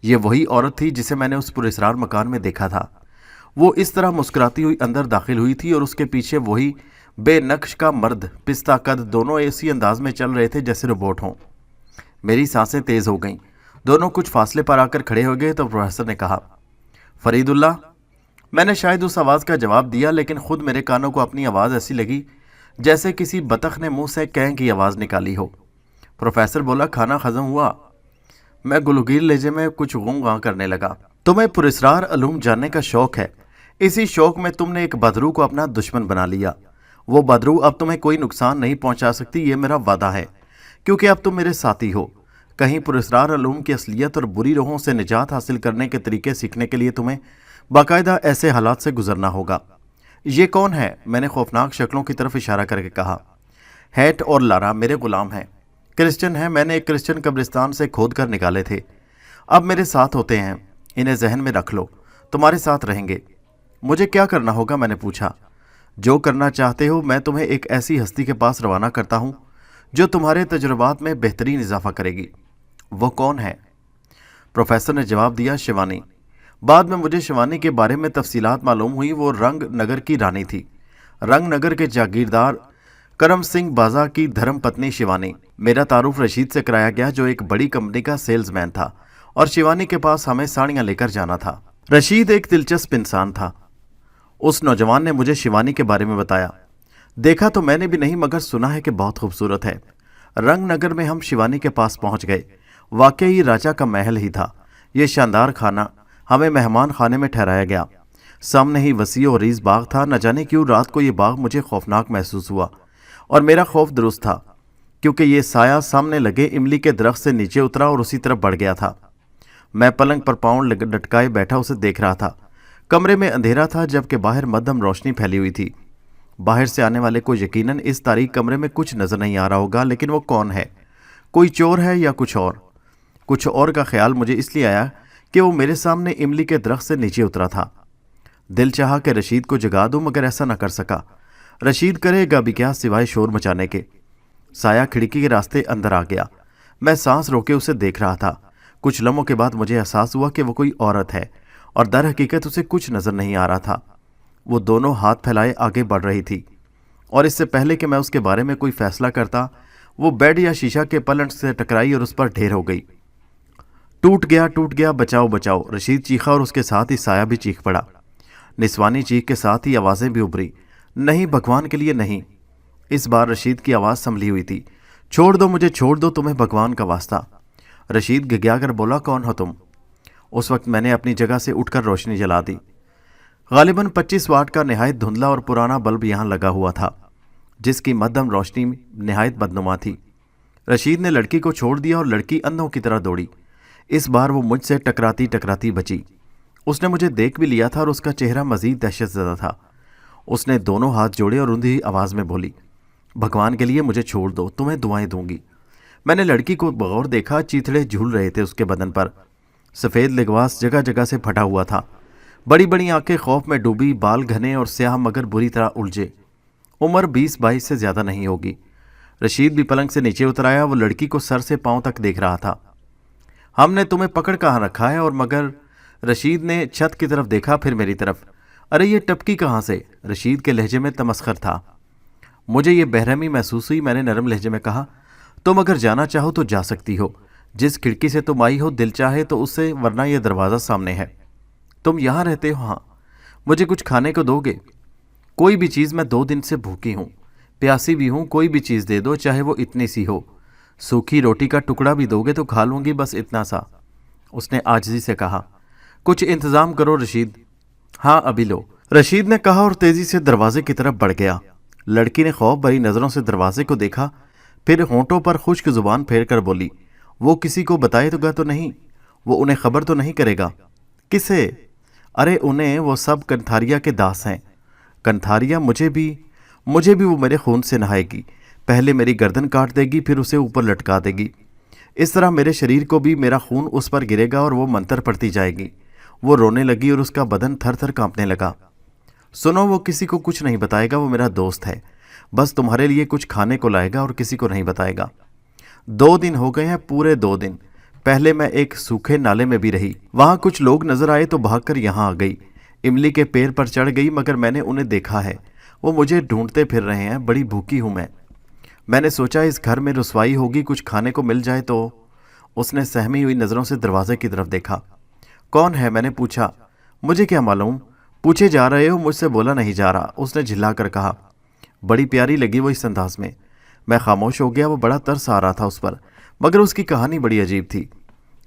ये वही औरत थी जिसे मैंने उस पुरस्रार मकान में देखा था। वो इस तरह मुस्कुराती हुई अंदर दाखिल हुई थी और उसके पीछे वही بے نقش کا مرد پستہ قد دونوں ایسی انداز میں چل رہے تھے جیسے روبوٹ ہوں۔ میری سانسیں تیز ہو گئیں۔ دونوں کچھ فاصلے پر آ کر کھڑے ہو گئے تو پروفیسر نے کہا، فرید اللہ۔ میں نے شاید اس آواز کا جواب دیا، لیکن خود میرے کانوں کو اپنی آواز ایسی لگی جیسے کسی بطخ نے منہ سے کیں کی آواز نکالی ہو۔ پروفیسر بولا، کھانا ہضم ہوا؟ میں گلوگیر لہجے میں کچھ غوں غاں کرنے لگا۔ تمہیں پراسرار علوم جاننے کا شوق ہے، اسی شوق میں تم نے ایک بدرو کو اپنا دشمن بنا لیا۔ وہ بدرو اب تمہیں کوئی نقصان نہیں پہنچا سکتی، یہ میرا وعدہ ہے، کیونکہ اب تم میرے ساتھی ہو۔ کہیں پراسرار علوم کی اصلیت اور بری روحوں سے نجات حاصل کرنے کے طریقے سیکھنے کے لیے تمہیں باقاعدہ ایسے حالات سے گزرنا ہوگا۔ یہ کون ہے؟ میں نے خوفناک شکلوں کی طرف اشارہ کر کے کہا۔ ہیٹ اور لارا میرے غلام ہیں، کرسچن ہیں، میں نے ایک کرسچن قبرستان سے کھود کر نکالے تھے، اب میرے ساتھ ہوتے ہیں، انہیں ذہن میں رکھ لو، تمہارے ساتھ رہیں گے۔ مجھے کیا کرنا ہوگا؟ میں نے پوچھا۔ جو کرنا چاہتے ہو، میں تمہیں ایک ایسی ہستی کے پاس روانہ کرتا ہوں جو تمہارے تجربات میں بہترین اضافہ کرے گی۔ وہ کون ہے؟ پروفیسر نے جواب دیا، شیوانی۔ بعد میں مجھے شیوانی کے بارے میں تفصیلات معلوم ہوئی۔ وہ رنگ نگر کی رانی تھی، رنگ نگر کے جاگیردار کرم سنگھ بازا کی دھرم پتنی شیوانی۔ میرا تعارف رشید سے کرایا گیا، جو ایک بڑی کمپنی کا سیلز مین تھا اور شیوانی کے پاس ہمیں ساڑیاں لے کر جانا تھا۔ رشید ایک دلچسپ انسان تھا۔ اس نوجوان نے مجھے شیوانی کے بارے میں بتایا۔ دیکھا تو میں نے بھی نہیں، مگر سنا ہے کہ بہت خوبصورت ہے۔ رنگ نگر میں ہم شیوانی کے پاس پہنچ گئے۔ واقعی راجا کا محل ہی تھا یہ شاندار خانہ۔ ہمیں مہمان خانے میں ٹھہرایا گیا۔ سامنے ہی وسیع و عریض باغ تھا۔ نہ جانے کیوں رات کو یہ باغ مجھے خوفناک محسوس ہوا، اور میرا خوف درست تھا، کیونکہ یہ سایہ سامنے لگے املی کے درخت سے نیچے اترا اور اسی طرف بڑھ گیا تھا۔ میں پلنگ پر پاؤں لٹکائے بیٹھا اسے دیکھ رہا تھا۔ کمرے میں اندھیرا تھا، جبکہ باہر مدھم روشنی پھیلی ہوئی تھی۔ باہر سے آنے والے کو یقیناً اس تاریک کمرے میں کچھ نظر نہیں آ رہا ہوگا، لیکن وہ کون ہے؟ کوئی چور ہے یا کچھ اور؟ کچھ اور کا خیال مجھے اس لیے آیا کہ وہ میرے سامنے املی کے درخت سے نیچے اترا تھا۔ دل چاہا کہ رشید کو جگا دوں، مگر ایسا نہ کر سکا۔ رشید کرے گا بھی کیا سوائے شور مچانے کے؟ سایہ کھڑکی کے راستے اندر آ گیا۔ میں سانس روکے اسے دیکھ رہا تھا۔ کچھ لمحوں کے بعد مجھے احساس ہوا کہ وہ کوئی عورت ہے، اور در حقیقت اسے کچھ نظر نہیں آ رہا تھا۔ وہ دونوں ہاتھ پھیلائے آگے بڑھ رہی تھی، اور اس سے پہلے کہ میں اس کے بارے میں کوئی فیصلہ کرتا، وہ بیڈ یا شیشہ کے پلنٹ سے ٹکرائی اور اس پر ڈھیر ہو گئی۔ ٹوٹ گیا، بچاؤ بچاؤ! رشید چیخا اور اس کے ساتھ ہی سایہ بھی چیخ پڑا۔ نسوانی چیخ کے ساتھ ہی آوازیں بھی ابھری، نہیں، بھگوان کے لیے نہیں! اس بار رشید کی آواز سنبھلی ہوئی تھی، چھوڑ دو مجھے، چھوڑ دو، تمہیں بھگوان کا واسطہ! رشید گھگیا کر بولا، کون ہو تم؟ اس وقت میں نے اپنی جگہ سے اٹھ کر روشنی جلا دی۔ غالباً 25 واٹ کا نہایت دھندلا اور پرانا بلب یہاں لگا ہوا تھا، جس کی مدھم روشنی نہایت بدنما تھی۔ رشید نے لڑکی کو چھوڑ دیا اور لڑکی اندھوں کی طرح دوڑی۔ اس بار وہ مجھ سے ٹکراتی بچی۔ اس نے مجھے دیکھ بھی لیا تھا اور اس کا چہرہ مزید دہشت زدہ تھا۔ اس نے دونوں ہاتھ جوڑے اور اندھی آواز میں بولی، بھگوان کے لیے مجھے چھوڑ دو، تمہیں دعائیں دوں گی۔ میں نے لڑکی کو بغور دیکھا، چیتڑے جھول رہے تھے اس کے بدن پر، سفید لباس جگہ جگہ سے پھٹا ہوا تھا، بڑی بڑی آنکھیں خوف میں ڈوبی، بال گھنے اور سیاہ مگر بری طرح الجھے۔ عمر 20-22 سے زیادہ نہیں ہوگی۔ رشید بھی پلنگ سے نیچے اتر آیا، وہ لڑکی کو سر سے پاؤں تک دیکھ رہا تھا۔ ہم نے تمہیں پکڑ کہاں رکھا ہے؟ اور مگر رشید نے چھت کی طرف دیکھا، پھر میری طرف۔ ارے یہ ٹپکی کہاں سے؟ رشید کے لہجے میں تمسخر تھا۔ مجھے یہ بہرحمی محسوس ہوئی۔ میں نے نرم لہجے میں کہا، تم اگر جانا چاہو تو جا سکتی ہو، جس کھڑکی سے تم آئی ہو، دل چاہے تو اس سے، ورنہ یہ دروازہ سامنے ہے۔ تم یہاں رہتے ہو؟ ہاں۔ مجھے کچھ کھانے کو دو گے؟ کوئی بھی چیز، میں 2 دن سے بھوکی ہوں، پیاسی بھی ہوں، کوئی بھی چیز دے دو، چاہے وہ اتنی سی ہو۔ سوکھی روٹی کا ٹکڑا بھی دو گے تو کھا لوں گی، بس اتنا سا، اس نے عاجزی سے کہا۔ کچھ انتظام کرو رشید۔ ہاں ابھی لو، رشید نے کہا اور تیزی سے دروازے کی طرف بڑھ گیا۔ لڑکی نے خوف بھری نظروں سے دروازے کو دیکھا، پھر ہونٹوں پر خشک زبان پھیر کر بولی، وہ کسی کو بتائے گا تو نہیں؟ وہ انہیں خبر تو نہیں کرے گا؟ کسے؟ ارے انہیں، وہ سب کنتھاریا کے داس ہیں۔ کنتھاریا؟ مجھے بھی وہ میرے خون سے نہائے گی، پہلے میری گردن کاٹ دے گی، پھر اسے اوپر لٹکا دے گی۔ اس طرح میرے شریر کو بھی میرا خون اس پر گرے گا اور وہ منتر پڑتی جائے گی۔ وہ رونے لگی اور اس کا بدن تھر تھر کانپنے لگا۔ سنو، وہ کسی کو کچھ نہیں بتائے گا، وہ میرا دوست ہے، بس تمہارے لیے کچھ کھانے کو لائے گا اور کسی کو نہیں بتائے گا۔ 2 دن ہو گئے ہیں، پورے 2 دن۔ پہلے میں ایک سوکھے نالے میں بھی رہی، وہاں کچھ لوگ نظر آئے تو بھاگ کر یہاں آ گئی، املی کے پیڑ پر چڑھ گئی، مگر میں نے انہیں دیکھا ہے، वो मुझे ढूंढते फिर रहे हैं, बड़ी भूखी हूं मैं। मैंने सोचा इस घर में रुसवाई होगी, कुछ खाने को मिल जाए तो। उसने सहमी हुई नज़रों से दरवाजे की तरफ देखा। कौन है, मैंने पूछा। मुझे क्या मालूम, पूछे जा रहे हो, मुझसे बोला नहीं जा रहा, उसने झिल्ला कर कहा। बड़ी प्यारी लगी वो इस अंदाज में। मैं खामोश हो गया। वो बड़ा तरस आ रहा था उस पर, मगर उसकी कहानी बड़ी अजीब थी।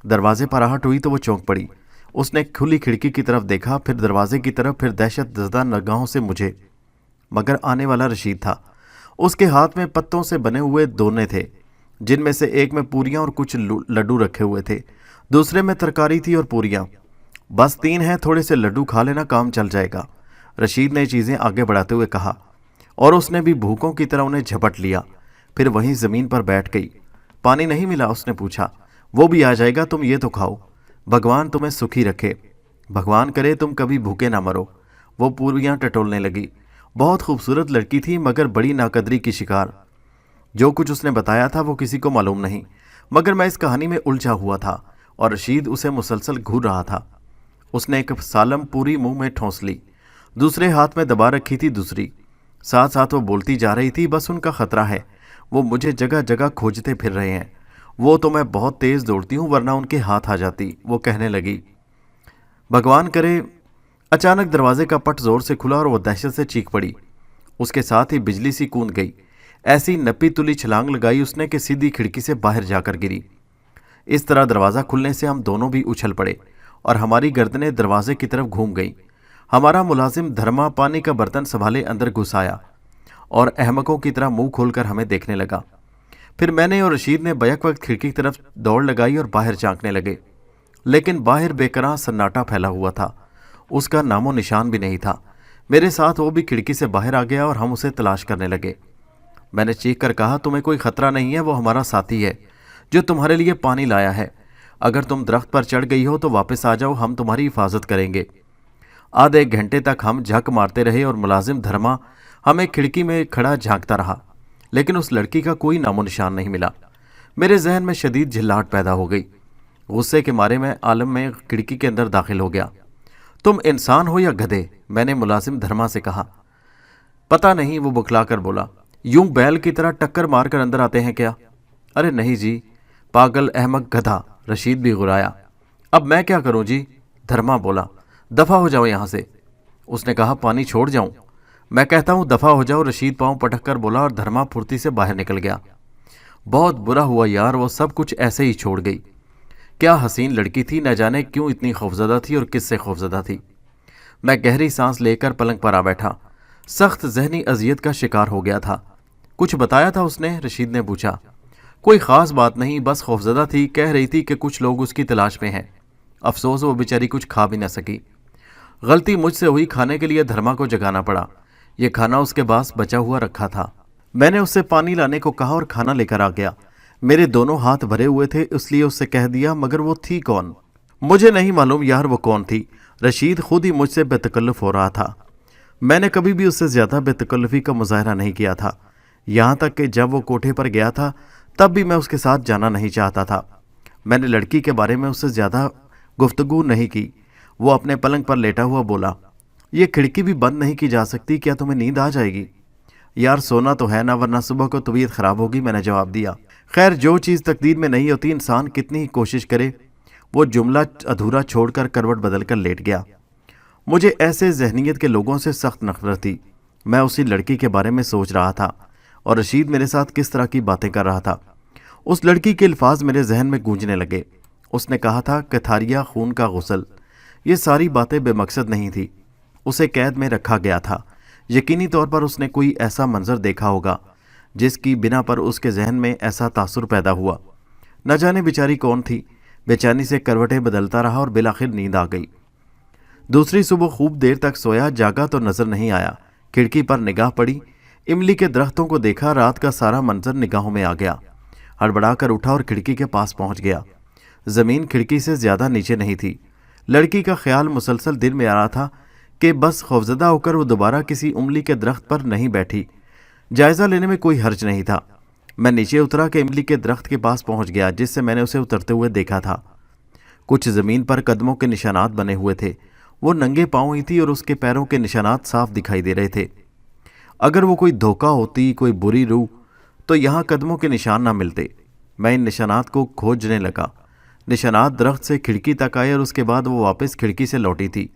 दरवाजे पर आहट हुई तो वो चौंक पड़ी। उसने खुली खिड़की की तरफ देखा, फिर दरवाजे की तरफ, फिर दहशत ज़दा निगाहों से मुझे। मगर आने वाला रशीद था। उसके हाथ में पत्तों से बने हुए दोने थे, जिनमें से एक में पूरियां और कुछ लड्डू रखे हुए थे, दूसरे में तरकारी थी और पूरियां। बस 3 हैं, थोड़े से लड्डू खा लेना, काम चल जाएगा, रशीद ने चीज़ें आगे बढ़ाते हुए कहा। और उसने भी भूखों की तरह उन्हें झपट लिया। फिर वहीं ज़मीन पर बैठ गई। पानी नहीं मिला, उसने पूछा। वो भी आ जाएगा, तुम ये तो खाओ, भगवान तुम्हें सुखी रखे, भगवान करे तुम कभी भूखे ना मरो। वो पूरियां टटोलने लगी। बहुत खूबसूरत लड़की थी, मगर बड़ी नाकदरी की शिकार। जो कुछ उसने बताया था वो किसी को मालूम नहीं, मगर मैं इस कहानी में उलझा हुआ था और रशीद उसे मुसलसल घूर रहा था। उसने एक सालम पूरी मुंह में ठोंस ली, दूसरे हाथ में दबा रखी थी दूसरी। साथ साथ वो बोलती जा रही थी, बस उनका खतरा है, वो मुझे जगह जगह खोजते फिर रहे हैं। वो तो मैं बहुत तेज़ दौड़ती हूँ, वरना उनके हाथ आ जाती, वो कहने लगी। भगवान करे। अचानक दरवाजे का पट जोर से खुला और वो दहशत से चीख पड़ी। उसके साथ ही बिजली सी कूद गई। ऐसी नपी तुली छलांग लगाई उसने कि सीधी खिड़की से बाहर जाकर गिरी। इस तरह दरवाज़ा खुलने से हम दोनों भी उछल पड़े और हमारी गर्दनें दरवाजे की तरफ घूम गईं। हमारा मुलाजिम धर्मा पानी का बर्तन संभाले अंदर घुस आया और अहमकों की तरह मुंह खोलकर हमें देखने लगा। फिर मैंने और रशीद ने बैक वक्त खिड़की की तरफ दौड़ लगाई और बाहर झांकने लगे, लेकिन बाहर बेकरार सन्नाटा फैला हुआ था, उसका नामो निशान भी नहीं था। मेरे साथ वो भी खिड़की से बाहर आ गया और हम उसे तलाश करने लगे। मैंने चीख कर कहा, तुम्हें कोई खतरा नहीं है, वो हमारा साथी है जो तुम्हारे लिए पानी लाया है। अगर तुम दरख्त पर चढ़ गई हो तो वापस आ जाओ, हम तुम्हारी हिफाजत करेंगे। आधे एक घंटे तक हम झक मारते रहे और मुलाजिम धर्मा हमें खिड़की में खड़ा झांकता रहा, लेकिन उस लड़की का कोई नामो निशान नहीं मिला। मेरे जहन में शदीद झिल्लाहट पैदा हो गई। गुस्से के मारे मैं आलम में खिड़की के अंदर दाखिल हो गया। तुम इंसान हो या गधे, मैंने मुलाजिम धर्मा से कहा। पता नहीं, वो बुखलाकर बोला। यूं बैल की तरह टक्कर मारकर अंदर आते हैं क्या? अरे नहीं जी, पागल अहमक गधा, रशीद भी गुराया। अब मैं क्या करूं जी? धर्मा बोला। दफा हो जाओ यहां से। उसने कहा, पानी छोड़ जाऊं? मैं कहता हूं दफा हो जाओ, रशीद पांव पटक कर बोला और धर्मा फुर्ती से बाहर निकल गया। बहुत बुरा हुआ यार, वो सब कुछ ऐसे ही छोड़ गई। क्या हसीन लड़की थी, न जाने क्यों इतनी खौफजदा थी और किससे खौफजदा थी। मैं गहरी सांस लेकर पलंग पर आ बैठा। सख्त जहनी अजियत का शिकार हो गया था। कुछ बताया था उसने? रशीद ने पूछा। कोई ख़ास बात नहीं, बस खौफजदा थी, कह रही थी कि कुछ लोग उसकी तलाश में हैं। अफसोस वो बेचारी कुछ खा भी न सकी। गलती मुझसे हुई, खाने के लिए धर्मा को जगाना पड़ा। ये खाना उसके पास बचा हुआ रखा था। मैंने उससे पानी लाने को कहा और खाना लेकर आ गया। मेरे दोनों हाथ भरे हुए थे, इसलिए उससे कह दिया, मगर वो थी कौन? मुझे नहीं मालूम यार वो कौन थी। रशीद खुद ही मुझसे बेतकल्लुफ़ हो रहा था। मैंने कभी भी उससे ज़्यादा बेतकल्लुफ़ी का मुजाहरा नहीं किया था। यहाँ तक कि जब वो कोठे पर गया था तब भी मैं उसके साथ जाना नहीं चाहता था। मैंने लड़की के बारे में उससे ज़्यादा गुफ्तगू नहीं की। वो अपने पलंग पर लेटा हुआ बोला, ये खिड़की भी बंद नहीं की जा सकती, क्या तुम्हें नींद आ जाएगी? यार सोना तो है ना, वरना सुबह को तबीयत ख़राब होगी, मैंने जवाब दिया। खैर, जो चीज़ तकदीर में नहीं होती, इंसान कितनी ही कोशिश करे। वो जुमला अधूरा छोड़कर करवट बदल कर लेट गया। मुझे ऐसे जहनीत के लोगों से सख्त नफरत थी। मैं उसी लड़की के बारे में सोच रहा था और रशीद मेरे साथ किस तरह की बातें कर रहा था। उस लड़की के अल्फाज मेरे जहन में गूंजने लगे। उसने कहा था, कथारिया, खून का गुस्ल। ये सारी बातें बेमकसद नहीं थी। उसे कैद में रखा गया था। यकीनी तौर पर उसने कोई ऐसा मंजर देखा होगा जिसकी बिना पर उसके जहन में ऐसा तासुर पैदा हुआ। न जाने बेचारी कौन थी। बेचैनी से करवटें बदलता रहा और बिलाखिर नींद आ गई। दूसरी सुबह खूब देर तक सोया, जागा तो नजर नहीं आया। खिड़की पर निगाह पड़ी, इमली के दरख्तों को देखा। रात का सारा मंजर निगाहों में आ गया। हड़बड़ाकर उठा और खिड़की के पास पहुंच गया। ज़मीन खिड़की से ज़्यादा नीचे नहीं थी। लड़की का ख्याल मुसलसल दिल में आ रहा था कि बस खौफजदा होकर वो दोबारा किसी इमली के दरख्त पर नहीं बैठी। जायज़ा लेने में कोई हर्ज नहीं था। मैं नीचे उतरा कि इमली के दरख्त के पास पहुंच गया जिससे मैंने उसे उतरते हुए देखा था। कुछ ज़मीन पर कदमों के निशानात बने हुए थे। वो नंगे पाँव ही थी और उसके पैरों के निशानात साफ दिखाई दे रहे थे। अगर वो कोई धोखा होती, कोई बुरी रूह, तो यहाँ कदमों के निशान ना मिलते। मैं इन निशानात को खोजने लगा। निशानात दरख्त से खिड़की तक आए और उसके बाद वो वापस खिड़की से लौटी थी।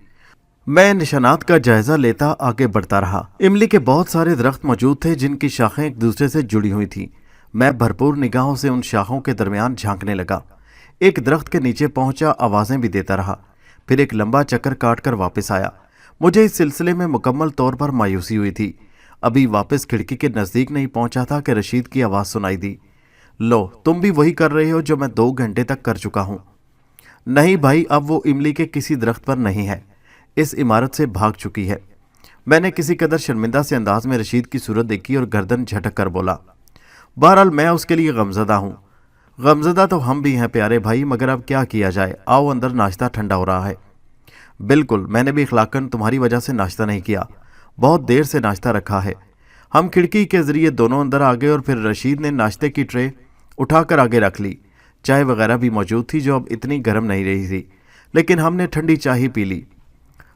मैं निशानात का जायजा लेता आगे बढ़ता रहा। इमली के बहुत सारे दरख्त मौजूद थे जिनकी शाखें एक दूसरे से जुड़ी हुई थी। मैं भरपूर निगाहों से उन शाखों के दरमियान झांकने लगा। एक दरख्त के नीचे पहुंचा, आवाजें भी देता रहा, फिर एक लंबा चक्कर काटकर वापस आया। मुझे इस सिलसिले में मुकम्मल तौर पर मायूसी हुई थी। अभी वापस खिड़की के नज़दीक नहीं पहुंचा था कि रशीद की आवाज़ सुनाई दी, लो तुम भी वही कर रहे हो जो मैं 2 घंटे तक कर चुका हूं। नहीं भाई, अब वो इमली के किसी दरख्त पर नहीं है, इस इमारत से भाग चुकी है। मैंने किसी कदर शर्मिंदा से अंदाज में रशीद की सूरत देखी और गर्दन झटक कर बोला। बहरहाल मैं उसके लिए गमज़दा हूँ। गमज़दा तो हम भी हैं प्यारे भाई, मगर अब क्या किया जाए। आओ अंदर, नाश्ता ठंडा हो रहा है। बिल्कुल, मैंने भी इखलाकन तुम्हारी वजह से नाश्ता नहीं किया, बहुत देर से नाश्ता रखा है। हम खिड़की के ज़रिए दोनों अंदर आ गए और फिर रशीद ने नाश्ते की ट्रे उठाकर आगे रख ली। चाय वगैरह भी मौजूद थी जो अब इतनी गर्म नहीं रही थी, लेकिन हमने ठंडी चाय ही पी ली।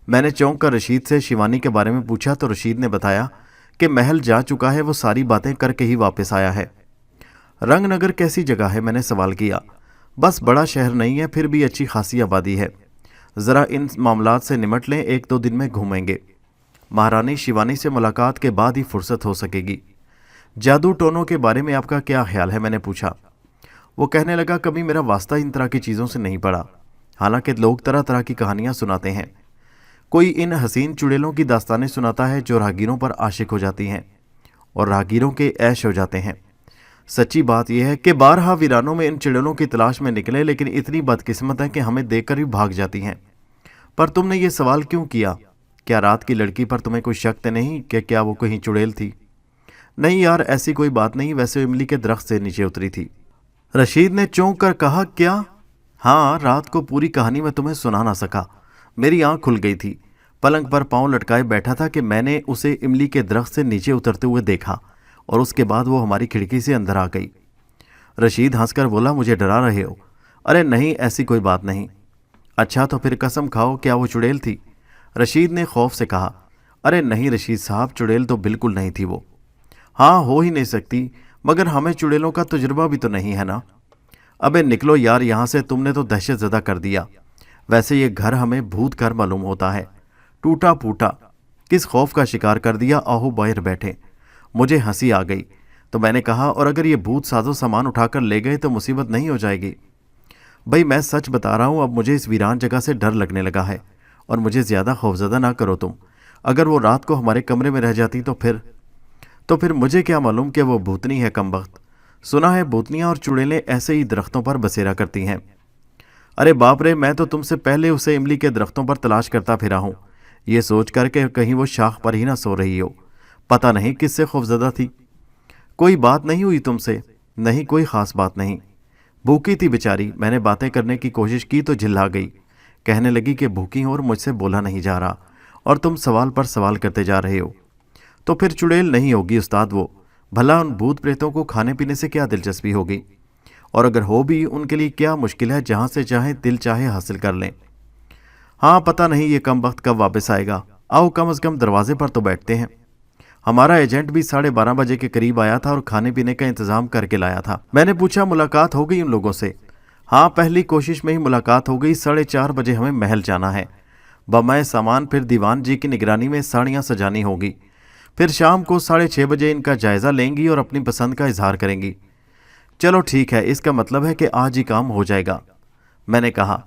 मैंने चौंक कर रशीद से शिवानी के बारे में पूछा तो रशीद ने बताया कि महल जा चुका है, वो सारी बातें करके ही वापस आया है। रंगनगर कैसी जगह है, मैंने सवाल किया। बस बड़ा शहर नहीं है, फिर भी अच्छी खासी आबादी है। ज़रा इन मामलात से निमट लें, 1-2 दिन में घूमेंगे। महारानी शिवानी से मुलाकात के बाद ही फुर्सत हो सकेगी। जादू टोनों के बारे में आपका क्या ख्याल है, मैंने पूछा। वो कहने लगा, कभी मेरा वास्ता इन तरह की चीज़ों से नहीं पड़ा, हालांकि लोग तरह तरह की कहानियाँ सुनाते हैं। कोई इन हसीन चुड़ैलों की दास्तानें सुनाता है जो राहगीरों पर आशिक हो जाती हैं और राहगीरों के ऐश हो जाते हैं। सच्ची बात यह है कि बारहा वीरानों में इन चुड़ैलों की तलाश में निकले, लेकिन इतनी बदकिस्मत है कि हमें देखकर भी भाग जाती हैं। पर तुमने ये सवाल क्यों किया? क्या रात की लड़की पर तुम्हें कोई शक तो नहीं कि क्या वो कहीं चुड़ैल थी? नहीं यार, ऐसी कोई बात नहीं, वैसे इमली के दरख्त से नीचे उतरी थी। रशीद ने चौंक कर कहा, क्या? हाँ, रात को पूरी कहानी मैं तुम्हें सुना ना सका। मेरी आंख खुल गई थी। पलंग पर पांव लटकाए बैठा था कि मैंने उसे इमली के दरख्त से नीचे उतरते हुए देखा और उसके बाद वो हमारी खिड़की से अंदर आ गई। रशीद हंसकर बोला, मुझे डरा रहे हो? अरे नहीं, ऐसी कोई बात नहीं। अच्छा तो फिर कसम खाओ, क्या वो चुड़ैल थी? रशीद ने खौफ से कहा। अरे नहीं रशीद साहब, चुड़ैल तो बिल्कुल नहीं थी वो। हाँ, हो ही नहीं सकती, मगर हमें चुड़ैलों का तजुर्बा भी तो नहीं है ना। अबे निकलो यार यहाँ से, तुमने तो दहशत ज़दा कर दिया। वैसे ये घर हमें भूत घर मालूम होता है, टूटा फूटा। किस खौफ का शिकार कर दिया, आओ बाहर बैठे। मुझे हंसी आ गई तो मैंने कहा, और अगर ये भूत साजो सामान उठाकर ले गए तो मुसीबत नहीं हो जाएगी? भाई मैं सच बता रहा हूँ, अब मुझे इस वीरान जगह से डर लगने लगा है और मुझे ज़्यादा खौफजदा ना करो तुम। अगर वो रात को हमारे कमरे में रह जाती तो फिर मुझे क्या मालूम कि वो भूतनी है कमबख्त। सुना है भूतनियाँ और चुड़ैलें ऐसे ही दरख्तों पर बसेरा करती हैं। अरे बाप रे, मैं तो तुमसे पहले उसे इमली के दरख्तों पर तलाश करता फिरा हूँ, ये सोच कर के कहीं वो शाख पर ही ना सो रही हो। पता नहीं किससे खौफजदा थी। कोई बात नहीं हुई तुमसे? नहीं, कोई ख़ास बात नहीं। भूखी थी बेचारी। मैंने बातें करने की कोशिश की तो झिल्ला गई। कहने लगी कि भूखी हो और मुझसे बोला नहीं जा रहा और तुम सवाल पर सवाल करते जा रहे हो। तो फिर चुड़ैल नहीं होगी उस्ताद वो। भला उन भूत प्रेतों को खाने पीने से क्या दिलचस्पी होगी? और अगर हो भी, उनके लिए क्या मुश्किल है, जहाँ से चाहे दिल चाहे हासिल कर लें। हाँ, पता नहीं ये कम वक्त कब वापस आएगा। आओ कम से कम दरवाजे पर तो बैठते हैं। हमारा एजेंट भी 12:30 बजे के करीब आया था और खाने पीने का इंतजाम करके लाया था। मैंने पूछा, मुलाकात हो गई उन लोगों से? हाँ, पहली कोशिश में ही मुलाकात हो गई। 4:30 बजे हमें महल जाना है। बमाए सामान फिर दीवान जी की निगरानी में साड़ियाँ सजानी होगी। फिर शाम को 6:30 बजे इनका जायज़ा लेंगी और अपनी पसंद का इजहार करेंगी। चलो ठीक है, इसका मतलब है कि आज ही काम हो जाएगा। मैंने कहा,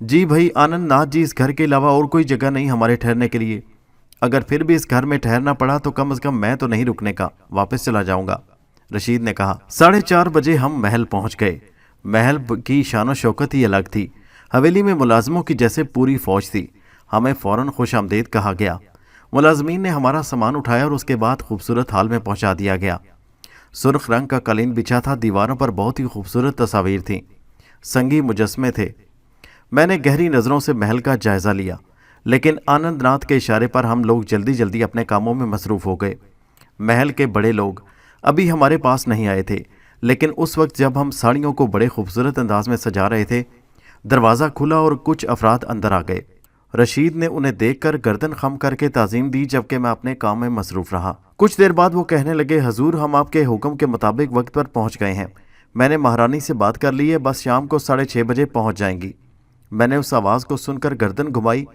जी भाई आनंद नाथ जी, इस घर के अलावा और कोई जगह नहीं हमारे ठहरने के लिए। अगर फिर भी इस घर में ठहरना पड़ा तो कम से कम मैं तो नहीं रुकने का, वापस चला जाऊंगा। रशीद ने कहा। 4:30 बजे हम महल पहुंच गए। महल की शानो शौकत ही अलग थी। हवेली में मुलाजमों की जैसे पूरी फौज थी। हमें फ़ौरन खुश आमदीद कहा गया। मुलाजमीन ने हमारा सामान उठाया और उसके बाद खूबसूरत हाल में पहुंचा दिया गया। सुर्ख रंग का कालीन बिछा था, दीवारों पर बहुत ही खूबसूरत तस्वीर थीं, संगी मुजस्मे थे। मैंने गहरी नज़रों से महल का जायज़ा लिया, लेकिन आनंद नाथ के इशारे पर हम लोग जल्दी जल्दी अपने कामों में मसरूफ़ हो गए। महल के बड़े लोग अभी हमारे पास नहीं आए थे, लेकिन उस वक्त जब हम साड़ियों को बड़े खूबसूरत अंदाज में सजा रहे थे, दरवाज़ा खुला और कुछ अफराद अंदर आ गए। रशीद ने उन्हें देखकर गर्दन खम करके ताज़ीम दी, जबकि मैं अपने काम में मसरूफ़ रहा। कुछ देर बाद वो कहने लगे, हजूर हम आपके हुक्म के मुताबिक वक्त पर पहुंच गए हैं। मैंने महारानी से बात कर ली है, बस शाम को 6:30 बजे पहुंच जाएंगी। मैंने उस आवाज़ को सुनकर गर्दन घुमाई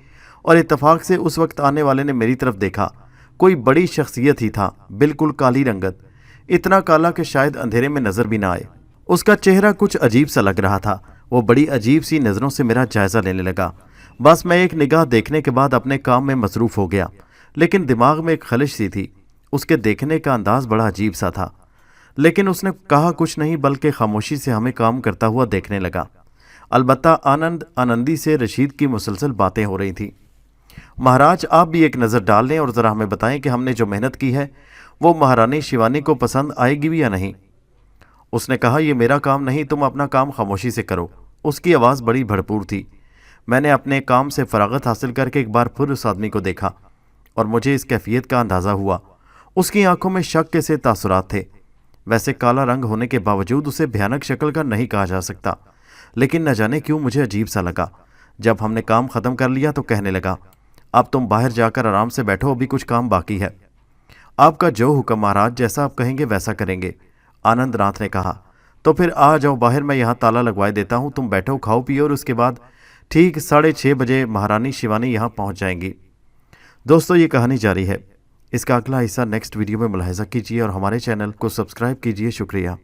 और इत्तफाक से उस वक्त आने वाले ने मेरी तरफ देखा। कोई बड़ी शख्सियत ही था, बिल्कुल काली रंगत, इतना काला कि शायद अंधेरे में नज़र भी ना आए। उसका चेहरा कुछ अजीब सा लग रहा था। वो बड़ी अजीब सी नज़रों से मेरा जायज़ा लेने लगा। बस मैं एक निगाह देखने के बाद अपने काम में मसरूफ़ हो गया, लेकिन दिमाग में एक खलिश सी थी। उसके देखने का अंदाज़ बड़ा अजीब सा था, लेकिन उसने कहा कुछ नहीं, बल्कि खामोशी से हमें काम करता हुआ देखने लगा। अलबत्ता आनंदी से रशीद की मुसलसल बातें हो रही थी। महाराज आप भी एक नज़र डाल लें और ज़रा हमें बताएं कि हमने जो मेहनत की है वो महारानी शिवानी को पसंद आएगी भी या नहीं। उसने कहा, यह मेरा काम नहीं, तुम अपना काम खामोशी से करो। उसकी आवाज़ बड़ी भरपूर थी। मैंने अपने काम से फरागत हासिल करके एक बार फिर उस आदमी को देखा और मुझे इस कैफियत का अंदाज़ा हुआ। उसकी आंखों में शक के से तासुरात थे। वैसे काला रंग होने के बावजूद उसे भयानक शक्ल का नहीं कहा जा सकता, लेकिन न जाने क्यों मुझे अजीब सा लगा। जब हमने काम ख़त्म कर लिया तो कहने लगा, अब तुम बाहर जाकर आराम से बैठो, अभी कुछ काम बाकी है। आपका जो हुक्म महाराज, जैसा आप कहेंगे वैसा करेंगे। आनंद नाथ ने कहा, तो फिर आ जाओ बाहर, मैं यहाँ ताला लगवाए देता हूँ, तुम बैठो, खाओ पियो और उसके बाद ठीक 6:30 बजे महारानी शिवानी यहाँ पहुँच जाएंगी। दोस्तों ये कहानी जारी है। इसका अगला हिस्सा नेक्स्ट वीडियो में मुलाहिजा कीजिए और हमारे चैनल को सब्सक्राइब कीजिए। शुक्रिया।